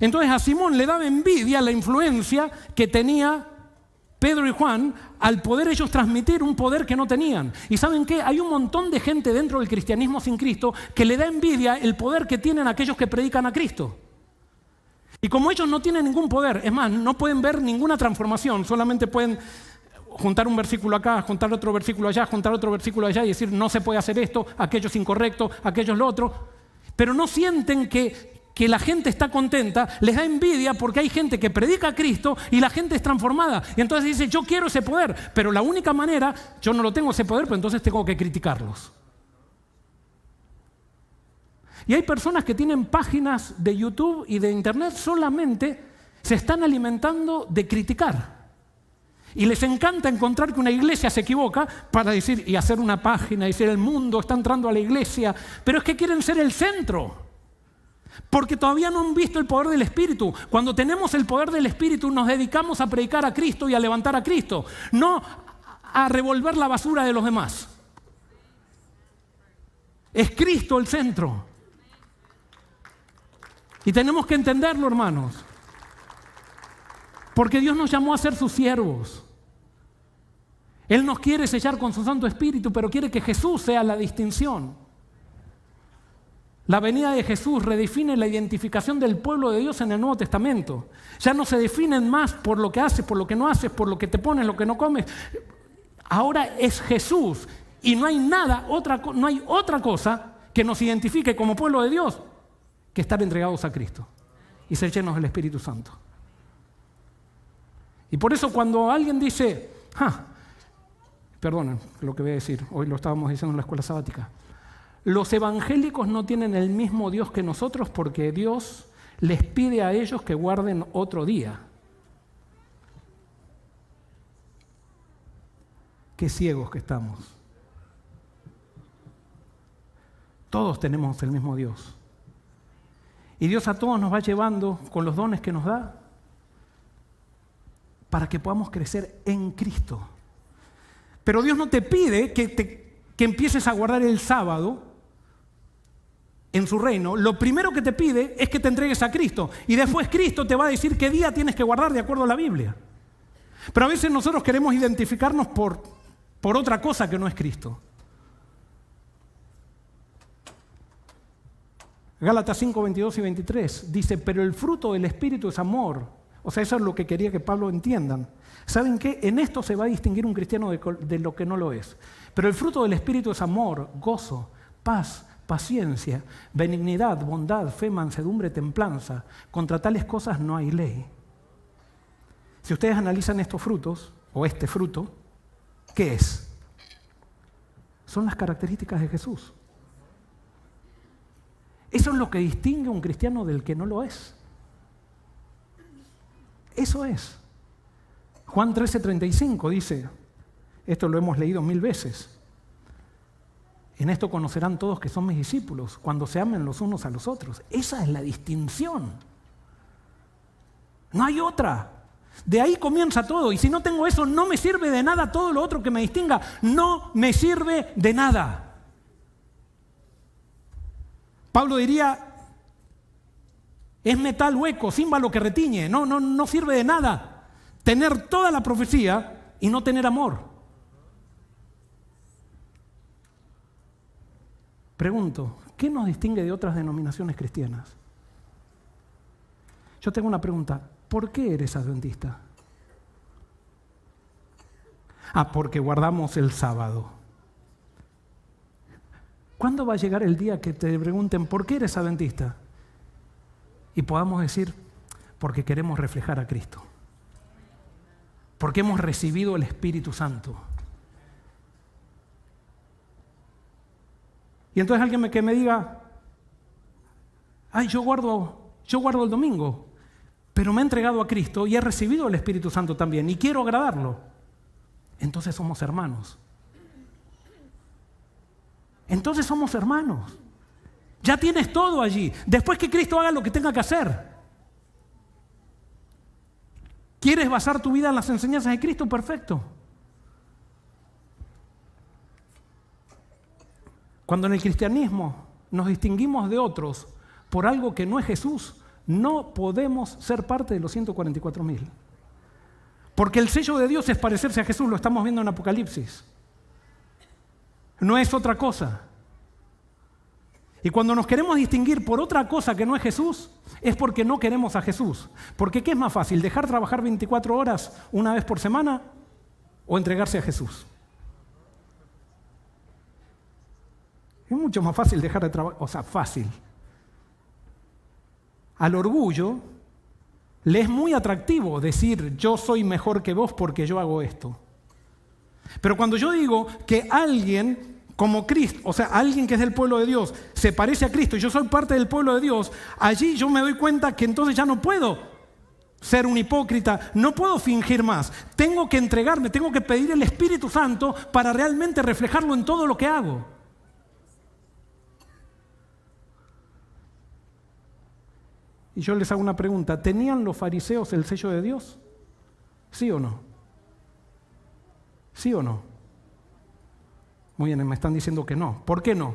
Entonces a Simón le daba envidia la influencia que tenía Pedro y Juan al poder ellos transmitir un poder que no tenían. ¿Y saben qué? Hay un montón de gente dentro del cristianismo sin Cristo que le da envidia el poder que tienen aquellos que predican a Cristo. Y como ellos no tienen ningún poder, es más, no pueden ver ninguna transformación, solamente pueden juntar un versículo acá, juntar otro versículo allá, juntar otro versículo allá y decir no se puede hacer esto, aquello es incorrecto, aquello es lo otro, pero no sienten que la gente está contenta, les da envidia porque hay gente que predica a Cristo y la gente es transformada. Y entonces dice, yo quiero ese poder, pero la única manera, yo no lo tengo ese poder, pero entonces tengo que criticarlos. Y hay personas que tienen páginas de YouTube y de Internet solamente se están alimentando de criticar. Y les encanta encontrar que una iglesia se equivoca para decir y hacer una página y decir el mundo está entrando a la iglesia, pero es que quieren ser el centro. Porque todavía no han visto el poder del Espíritu. Cuando tenemos el poder del Espíritu nos dedicamos a predicar a Cristo y a levantar a Cristo, no a revolver la basura de los demás. Es Cristo el centro. Y tenemos que entenderlo, hermanos. Porque Dios nos llamó a ser sus siervos. Él nos quiere sellar con su Santo Espíritu, pero quiere que Jesús sea la distinción. La venida de Jesús redefine la identificación del pueblo de Dios en el Nuevo Testamento. Ya no se definen más por lo que haces, por lo que no haces, por lo que te pones, lo que no comes. Ahora es Jesús y no hay otra cosa que nos identifique como pueblo de Dios que estar entregados a Cristo y ser llenos del Espíritu Santo. Y por eso cuando alguien dice, perdonen lo que voy a decir, hoy lo estábamos diciendo en la escuela sabática, los evangélicos no tienen el mismo Dios que nosotros porque Dios les pide a ellos que guarden otro día. Qué ciegos que estamos. Todos tenemos el mismo Dios. Y Dios a todos nos va llevando con los dones que nos da para que podamos crecer en Cristo. Pero Dios no te pide que empieces a guardar el sábado en su reino. Lo primero que te pide es que te entregues a Cristo. Y después Cristo te va a decir qué día tienes que guardar de acuerdo a la Biblia. Pero a veces nosotros queremos identificarnos por otra cosa que no es Cristo. Gálatas 5, 22 y 23 dice, pero el fruto del Espíritu es amor. O sea, eso es lo que quería que Pablo entiendan. ¿Saben qué? En esto se va a distinguir un cristiano de lo que no lo es. Pero el fruto del Espíritu es amor, gozo, paz, paciencia, benignidad, bondad, fe, mansedumbre, templanza. Contra tales cosas no hay ley. Si ustedes analizan estos frutos, o este fruto, ¿qué es? Son las características de Jesús. Eso es lo que distingue a un cristiano del que no lo es. Eso es. Juan 13:35 dice, esto lo hemos leído 1000 veces, En esto conocerán todos que son mis discípulos, cuando se amen los unos a los otros. Esa es la distinción. No hay otra. De ahí comienza todo. Y si no tengo eso, no me sirve de nada todo lo otro que me distinga. No me sirve de nada. Pablo diría, es metal hueco, címbalo que retiñe. No sirve de nada tener toda la profecía y no tener amor. Pregunto, ¿qué nos distingue de otras denominaciones cristianas? Yo tengo una pregunta. ¿Por qué eres adventista? Porque guardamos el sábado. ¿Cuándo va a llegar el día que te pregunten por qué eres adventista? Y podamos decir, porque queremos reflejar a Cristo. Porque hemos recibido el Espíritu Santo. Y entonces alguien que me diga, yo guardo el domingo, pero me he entregado a Cristo y he recibido el Espíritu Santo también y quiero agradarlo. Entonces somos hermanos. Entonces somos hermanos. Ya tienes todo allí. Después que Cristo haga lo que tenga que hacer. ¿Quieres basar tu vida en las enseñanzas de Cristo? Perfecto. Cuando en el cristianismo nos distinguimos de otros por algo que no es Jesús, no podemos ser parte de los 144.000. Porque el sello de Dios es parecerse a Jesús, lo estamos viendo en Apocalipsis. No es otra cosa. Y cuando nos queremos distinguir por otra cosa que no es Jesús, es porque no queremos a Jesús. Porque ¿qué es más fácil? ¿Dejar trabajar 24 horas una vez por semana o entregarse a Jesús? Es mucho más fácil dejar de trabajar, fácil. Al orgullo le es muy atractivo decir yo soy mejor que vos porque yo hago esto. Pero cuando yo digo que alguien como Cristo, alguien que es del pueblo de Dios, se parece a Cristo y yo soy parte del pueblo de Dios, allí yo me doy cuenta que entonces ya no puedo ser un hipócrita, no puedo fingir más. Tengo que entregarme, tengo que pedir el Espíritu Santo para realmente reflejarlo en todo lo que hago. Y yo les hago una pregunta, ¿tenían los fariseos el sello de Dios? ¿Sí o no? ¿Sí o no? Muy bien, me están diciendo que no. ¿Por qué no?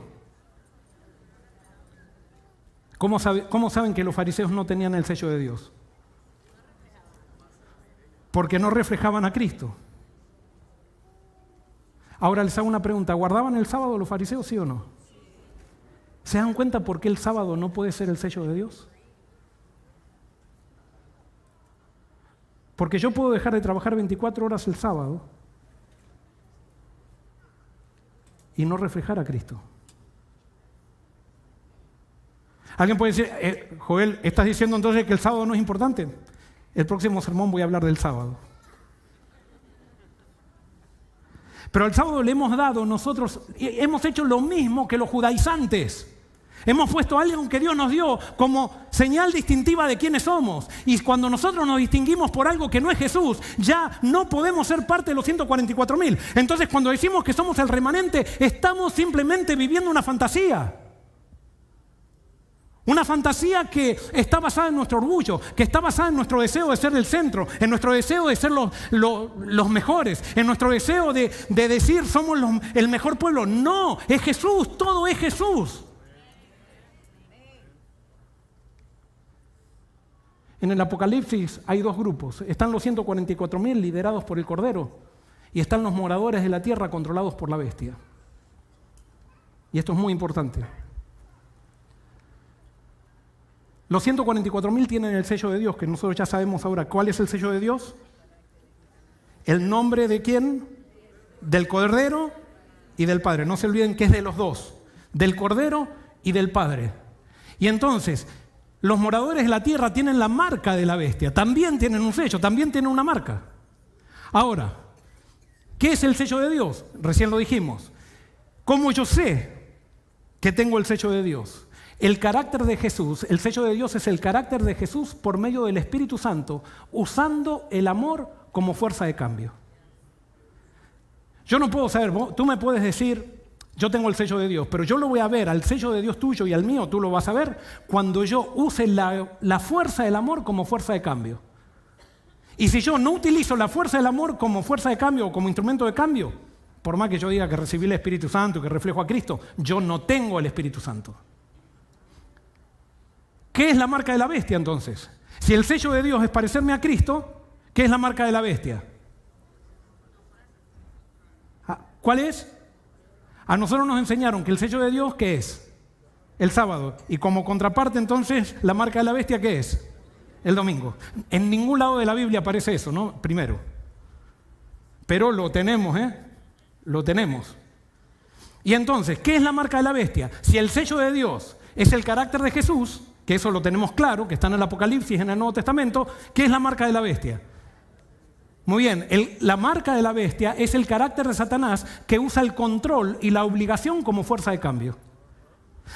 ¿Cómo saben que los fariseos no tenían el sello de Dios? Porque no reflejaban a Cristo. Ahora les hago una pregunta, ¿guardaban el sábado los fariseos, sí o no? ¿Se dan cuenta por qué el sábado no puede ser el sello de Dios? Porque yo puedo dejar de trabajar 24 horas el sábado y no reflejar a Cristo. Alguien puede decir, Joel, ¿estás diciendo entonces que el sábado no es importante? El próximo sermón voy a hablar del sábado. Pero al sábado le hemos dado nosotros, hemos hecho lo mismo que los judaizantes. Hemos puesto algo que Dios nos dio como señal distintiva de quiénes somos. Y cuando nosotros nos distinguimos por algo que no es Jesús, ya no podemos ser parte de los 144.000. Entonces, cuando decimos que somos el remanente, estamos simplemente viviendo una fantasía. Una fantasía que está basada en nuestro orgullo, que está basada en nuestro deseo de ser el centro, en nuestro deseo de ser los mejores, en nuestro deseo de decir somos el mejor pueblo. No, es Jesús, todo es Jesús. En el Apocalipsis hay dos grupos. Están los 144.000 liderados por el Cordero y están los moradores de la tierra controlados por la bestia. Y esto es muy importante. Los 144.000 tienen el sello de Dios, que nosotros ya sabemos ahora. ¿Cuál es el sello de Dios? ¿El nombre de quién? Del Cordero y del Padre. No se olviden que es de los dos, del Cordero y del Padre. Y entonces, los moradores de la tierra tienen la marca de la bestia, también tienen un sello, también tienen una marca. Ahora, ¿qué es el sello de Dios? Recién lo dijimos. ¿Cómo yo sé que tengo el sello de Dios? El carácter de Jesús, el sello de Dios es el carácter de Jesús por medio del Espíritu Santo, usando el amor como fuerza de cambio. Yo no puedo saber, tú me puedes decir, Yo tengo el sello de Dios, pero yo lo voy a ver, al sello de Dios tuyo y al mío tú lo vas a ver cuando yo use la fuerza del amor como fuerza de cambio. Y si yo no utilizo la fuerza del amor como fuerza de cambio o como instrumento de cambio, por más que yo diga que recibí el Espíritu Santo y que reflejo a Cristo, yo no tengo el Espíritu Santo. ¿Qué es la marca de la bestia entonces? Si el sello de Dios es parecerme a Cristo, ¿qué es la marca de la bestia? ¿Cuál es? A nosotros nos enseñaron que el sello de Dios, ¿qué es? El sábado. Y como contraparte, entonces, la marca de la bestia, ¿qué es? El domingo. En ningún lado de la Biblia aparece eso, ¿no? Primero. Pero lo tenemos, ¿eh? Lo tenemos. Y entonces, ¿qué es la marca de la bestia? Si el sello de Dios es el carácter de Jesús, que eso lo tenemos claro, que está en el Apocalipsis, en el Nuevo Testamento, ¿qué es la marca de la bestia? Muy bien, la marca de la bestia es el carácter de Satanás que usa el control y la obligación como fuerza de cambio.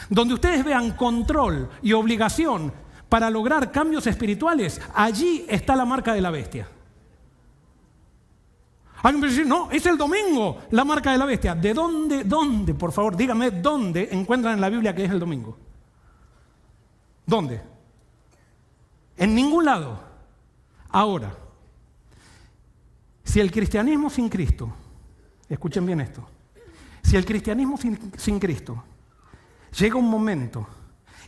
Donde ustedes vean control y obligación para lograr cambios espirituales, allí está la marca de la bestia. Alguien puede decir, no, es el domingo la marca de la bestia. ¿De dónde, por favor, dígame, dónde encuentran en la Biblia que es el domingo? ¿Dónde? En ningún lado. Ahora, si el cristianismo sin Cristo, escuchen bien esto, si el cristianismo sin Cristo llega un momento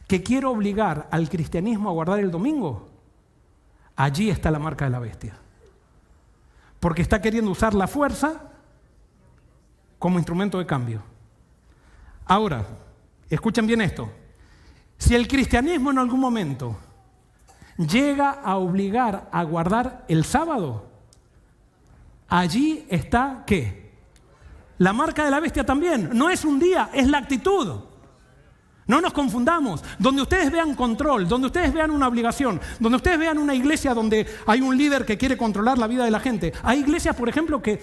que quiere obligar al cristianismo a guardar el domingo, allí está la marca de la bestia. Porque está queriendo usar la fuerza como instrumento de cambio. Ahora, escuchen bien esto, si el cristianismo en algún momento llega a obligar a guardar el sábado, allí está, ¿qué? La marca de la bestia también. No es un día, es la actitud. No nos confundamos. Donde ustedes vean control, donde ustedes vean una obligación, donde ustedes vean una iglesia donde hay un líder que quiere controlar la vida de la gente. Hay iglesias, por ejemplo, que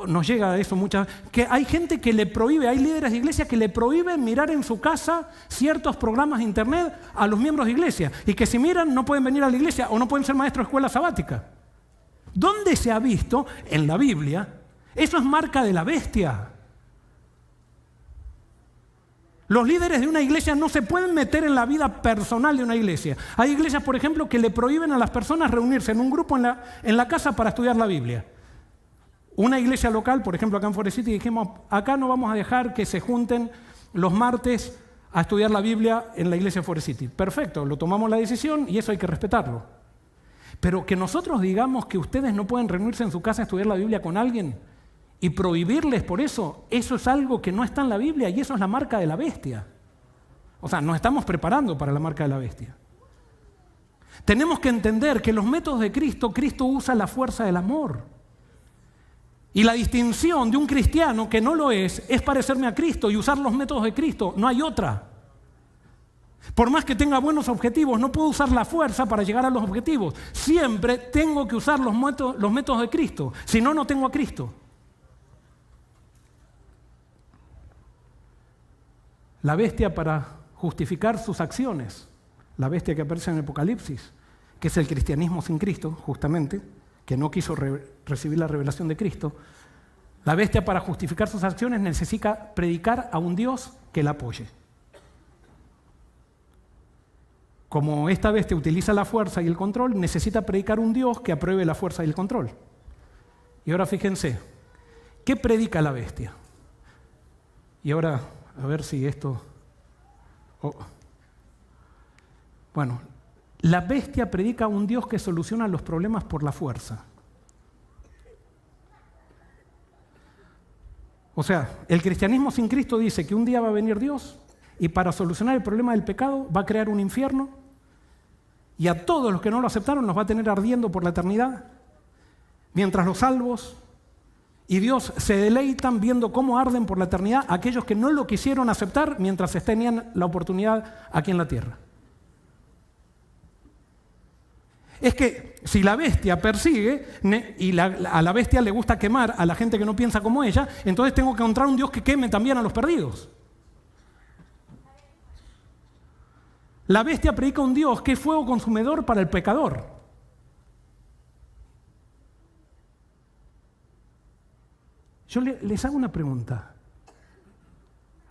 nos llega a eso muchas veces, que hay gente que le prohíbe, hay líderes de iglesia que le prohíben mirar en su casa ciertos programas de internet a los miembros de iglesia. Y que si miran no pueden venir a la iglesia o no pueden ser maestros de escuela sabática. ¿Dónde se ha visto en la Biblia? Eso es marca de la bestia. Los líderes de una iglesia no se pueden meter en la vida personal de una iglesia. Hay iglesias, por ejemplo, que le prohíben a las personas reunirse en un grupo en la casa para estudiar la Biblia. Una iglesia local, por ejemplo, acá en Forest City, dijimos, acá no vamos a dejar que se junten los martes a estudiar la Biblia en la iglesia de Forest City. Perfecto, lo tomamos la decisión y eso hay que respetarlo. Pero que nosotros digamos que ustedes no pueden reunirse en su casa a estudiar la Biblia con alguien y prohibirles por eso es algo que no está en la Biblia y eso es la marca de la bestia. O sea, nos estamos preparando para la marca de la bestia. Tenemos que entender que los métodos de Cristo usa la fuerza del amor. Y la distinción de un cristiano que no lo es parecerme a Cristo y usar los métodos de Cristo, no hay otra. Por más que tenga buenos objetivos, no puedo usar la fuerza para llegar a los objetivos. Siempre tengo que usar los métodos de Cristo, si no, no tengo a Cristo. La bestia para justificar sus acciones, la bestia que aparece en el Apocalipsis, que es el cristianismo sin Cristo, justamente, que no quiso recibir la revelación de Cristo, la bestia para justificar sus acciones necesita predicar a un Dios que la apoye. Como esta bestia utiliza la fuerza y el control, necesita predicar un Dios que apruebe la fuerza y el control. Y ahora fíjense, ¿qué predica la bestia? Y ahora, a ver si esto... Bueno, la bestia predica un Dios que soluciona los problemas por la fuerza. O sea, el cristianismo sin Cristo dice que un día va a venir Dios y para solucionar el problema del pecado va a crear un infierno y a todos los que no lo aceptaron los va a tener ardiendo por la eternidad, mientras los salvos y Dios se deleitan viendo cómo arden por la eternidad aquellos que no lo quisieron aceptar mientras tenían la oportunidad aquí en la tierra. Es que si la bestia persigue y a la bestia le gusta quemar a la gente que no piensa como ella, entonces tengo que encontrar un Dios que queme también a los perdidos. La bestia predica un Dios que es fuego consumidor para el pecador. Yo les hago una pregunta.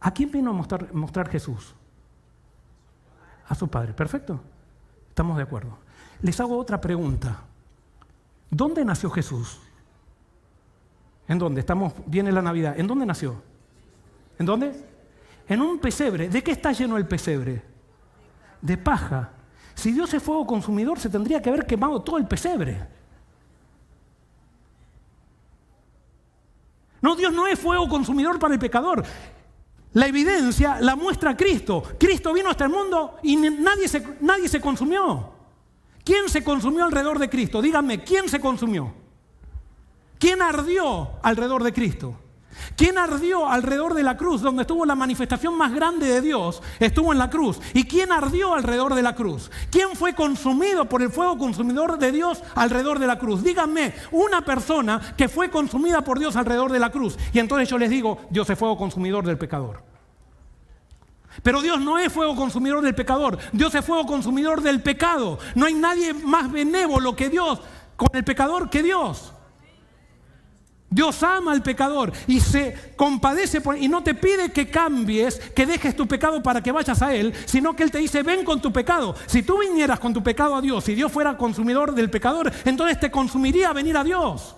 ¿A quién vino a mostrar Jesús? A su Padre. Perfecto. Estamos de acuerdo. Les hago otra pregunta. ¿Dónde nació Jesús? ¿En dónde? Viene la Navidad. ¿En dónde nació? ¿En dónde? En un pesebre. ¿De qué está lleno el pesebre? De paja. Si Dios es fuego consumidor, se tendría que haber quemado todo el pesebre. No, Dios no es fuego consumidor para el pecador. La evidencia la muestra Cristo. Cristo vino a este mundo y nadie se consumió. ¿Quién se consumió alrededor de Cristo? Díganme, ¿quién se consumió? ¿Quién ardió alrededor de Cristo? ¿Quién ardió alrededor de la cruz, donde estuvo la manifestación más grande de Dios? Estuvo en la cruz. ¿Y quién ardió alrededor de la cruz? ¿Quién fue consumido por el fuego consumidor de Dios alrededor de la cruz? Díganme, una persona que fue consumida por Dios alrededor de la cruz. Y entonces yo les digo, Dios es fuego consumidor del pecador. Pero Dios no es fuego consumidor del pecador. Dios es fuego consumidor del pecado. No hay nadie más benévolo que Dios con el pecador que Dios. Dios ama al pecador y se compadece y no te pide que cambies, que dejes tu pecado para que vayas a Él, sino que Él te dice, ven con tu pecado. Si tú vinieras con tu pecado a Dios, si Dios fuera consumidor del pecador, entonces te consumiría venir a Dios.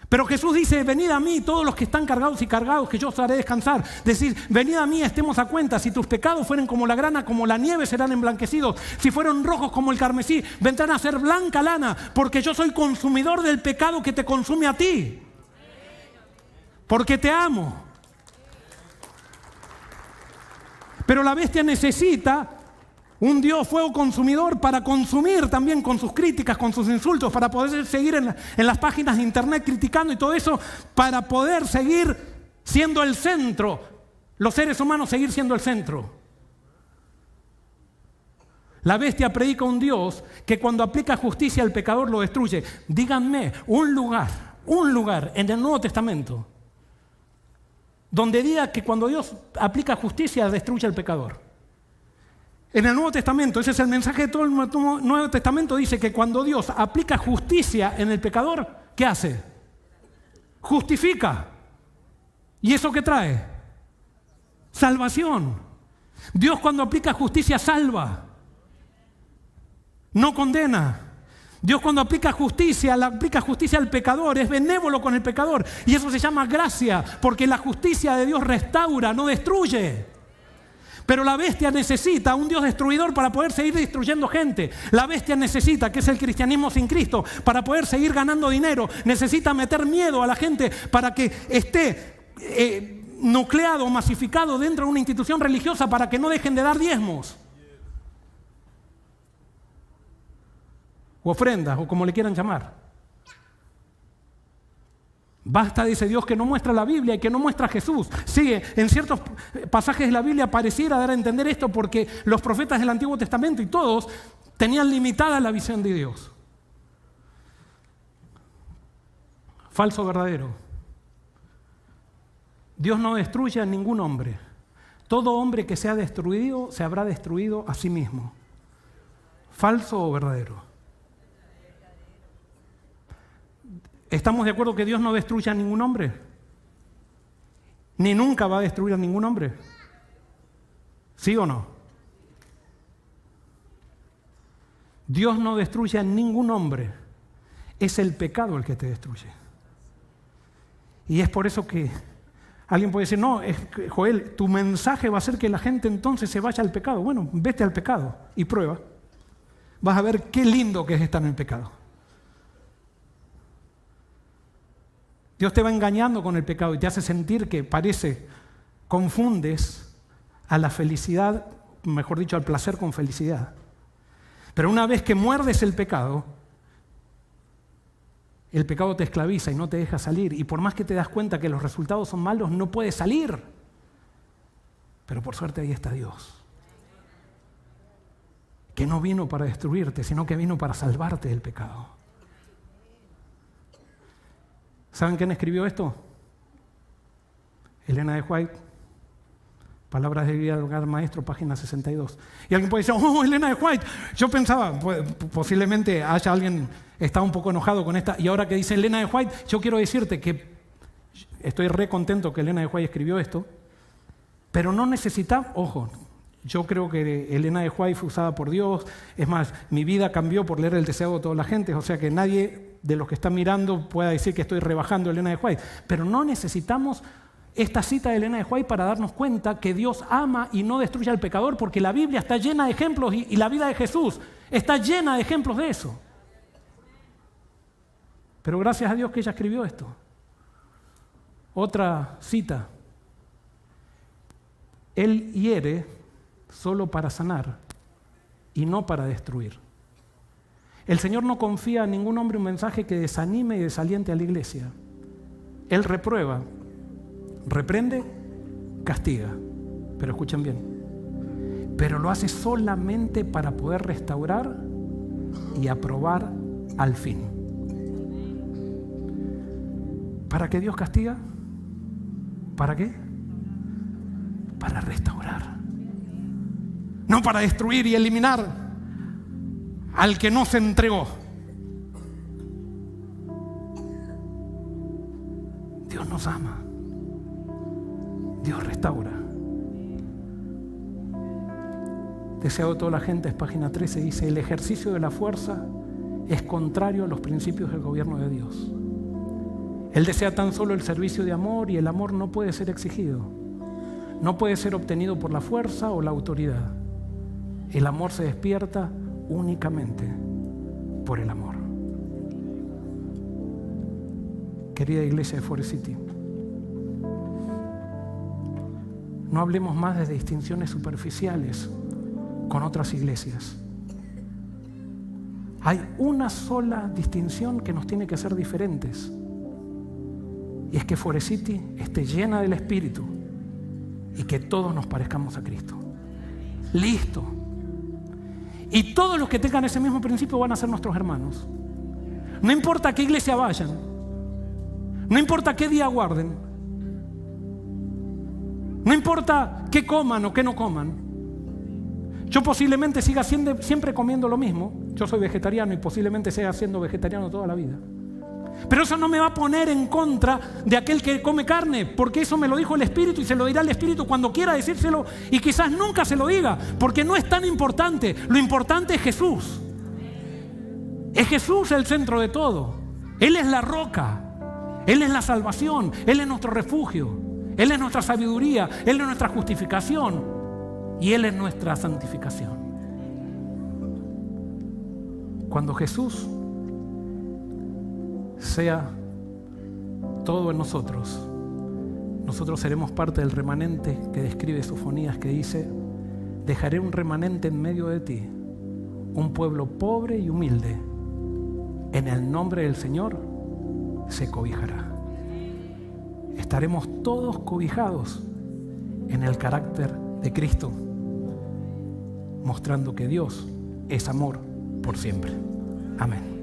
Pero Jesús dice, venid a mí todos los que están cargados y cargados, que yo os haré descansar. Decir, venid a mí, estemos a cuenta. Si tus pecados fueren como la grana, como la nieve, serán emblanquecidos. Si fueron rojos como el carmesí, vendrán a ser blanca lana, porque yo soy consumidor del pecado que te consume a ti. Porque te amo. Pero la bestia necesita un Dios fuego consumidor para consumir también con sus críticas, con sus insultos, para poder seguir en las páginas de internet criticando y todo eso, para poder seguir siendo el centro, los seres humanos seguir siendo el centro. La bestia predica un Dios que cuando aplica justicia al pecador lo destruye. Díganme un lugar en el Nuevo Testamento donde diga que cuando Dios aplica justicia destruye al pecador. En el Nuevo Testamento, ese es el mensaje de todo el Nuevo Testamento, dice que cuando Dios aplica justicia en el pecador, ¿qué hace? Justifica. ¿Y eso qué trae? Salvación. Dios cuando aplica justicia salva, no condena. Dios cuando aplica justicia al pecador, es benévolo con el pecador. Y eso se llama gracia, porque la justicia de Dios restaura, no destruye. Pero la bestia necesita un Dios destruidor para poder seguir destruyendo gente. La bestia necesita, que es el cristianismo sin Cristo, para poder seguir ganando dinero. Necesita meter miedo a la gente para que esté nucleado, masificado dentro de una institución religiosa para que no dejen de dar diezmos. O ofrendas, o como le quieran llamar. Basta, dice Dios, que no muestra la Biblia y que no muestra a Jesús. Sigue, en ciertos pasajes de la Biblia pareciera dar a entender esto porque los profetas del Antiguo Testamento y todos tenían limitada la visión de Dios. Falso o verdadero. Dios no destruye a ningún hombre. Todo hombre que sea destruido se habrá destruido a sí mismo. Falso o verdadero. ¿Estamos de acuerdo que Dios no destruye a ningún hombre? Ni nunca va a destruir a ningún hombre. ¿Sí o no? Dios no destruye a ningún hombre. Es el pecado el que te destruye. Y es por eso que alguien puede decir, no, Joel, tu mensaje va a ser que la gente entonces se vaya al pecado. Bueno, vete al pecado y prueba. Vas a ver qué lindo que es estar en el pecado. Dios te va engañando con el pecado y te hace sentir que confundes a la felicidad, mejor dicho, al placer con felicidad. Pero una vez que muerdes el pecado te esclaviza y no te deja salir. Y por más que te das cuenta que los resultados son malos, no puedes salir. Pero por suerte ahí está Dios. Que no vino para destruirte, sino que vino para salvarte del pecado. ¿Saben quién escribió esto? Elena de White, Palabras de vida del hogar maestro, página 62. Y alguien puede decir, oh, Elena de White. Yo pensaba, posiblemente haya alguien está un poco enojado con esta. Y ahora que dice Elena de White, yo quiero decirte que estoy re contento que Elena de White escribió esto, Pero no necesitamos, ojo, yo creo que Elena de White fue usada por Dios. Es más, mi vida cambió por leer El deseo de toda la gente. O sea que nadie de los que están mirando pueda decir que estoy rebajando a Elena de White. Pero no necesitamos esta cita de Elena de White para darnos cuenta que Dios ama y no destruye al pecador, porque la Biblia está llena de ejemplos y la vida de Jesús está llena de ejemplos de eso. Pero gracias a Dios que ella escribió esto. Otra cita. Él hiere solo para sanar y no para destruir. El Señor no confía a ningún hombre un mensaje que desanime y desaliente a la iglesia. Él reprueba, reprende, castiga. Pero escuchen bien. Pero lo hace solamente para poder restaurar y aprobar al fin. ¿Para qué Dios castiga? ¿Para qué? Para restaurar. No para destruir y eliminar al que no se entregó. Dios nos ama. Dios restaura. Deseado de toda la gente, es página 13, dice: el ejercicio de la fuerza es contrario a los principios del gobierno de Dios. Él desea tan solo el servicio de amor, y el amor no puede ser exigido. No puede ser obtenido por la fuerza o la autoridad. El amor se despierta únicamente por el amor. Querida iglesia de Forest City, no hablemos más de distinciones superficiales con otras iglesias. Hay una sola distinción que nos tiene que hacer diferentes, y es que Forest City esté llena del Espíritu y que todos nos parezcamos a Cristo. Listo. Y todos los que tengan ese mismo principio van a ser nuestros hermanos. No importa a qué iglesia vayan, no importa qué día guarden, no importa qué coman o qué no coman. Yo posiblemente siga siempre comiendo lo mismo. Yo soy vegetariano y posiblemente siga siendo vegetariano toda la vida. Pero eso no me va a poner en contra de aquel que come carne, porque eso me lo dijo el Espíritu y se lo dirá el Espíritu cuando quiera decírselo, y quizás nunca se lo diga, porque no es tan importante. Lo importante es Jesús. Es Jesús el centro de todo. Él es la roca, Él es la salvación, Él es nuestro refugio, Él es nuestra sabiduría, Él es nuestra justificación y Él es nuestra santificación. Cuando Jesús sea todo en nosotros, nosotros seremos parte del remanente que describe Sofonías, que dice: dejaré un remanente en medio de ti, un pueblo pobre y humilde, en el nombre del Señor se cobijará. Estaremos todos cobijados en el carácter de Cristo, mostrando que Dios es amor por siempre. Amén.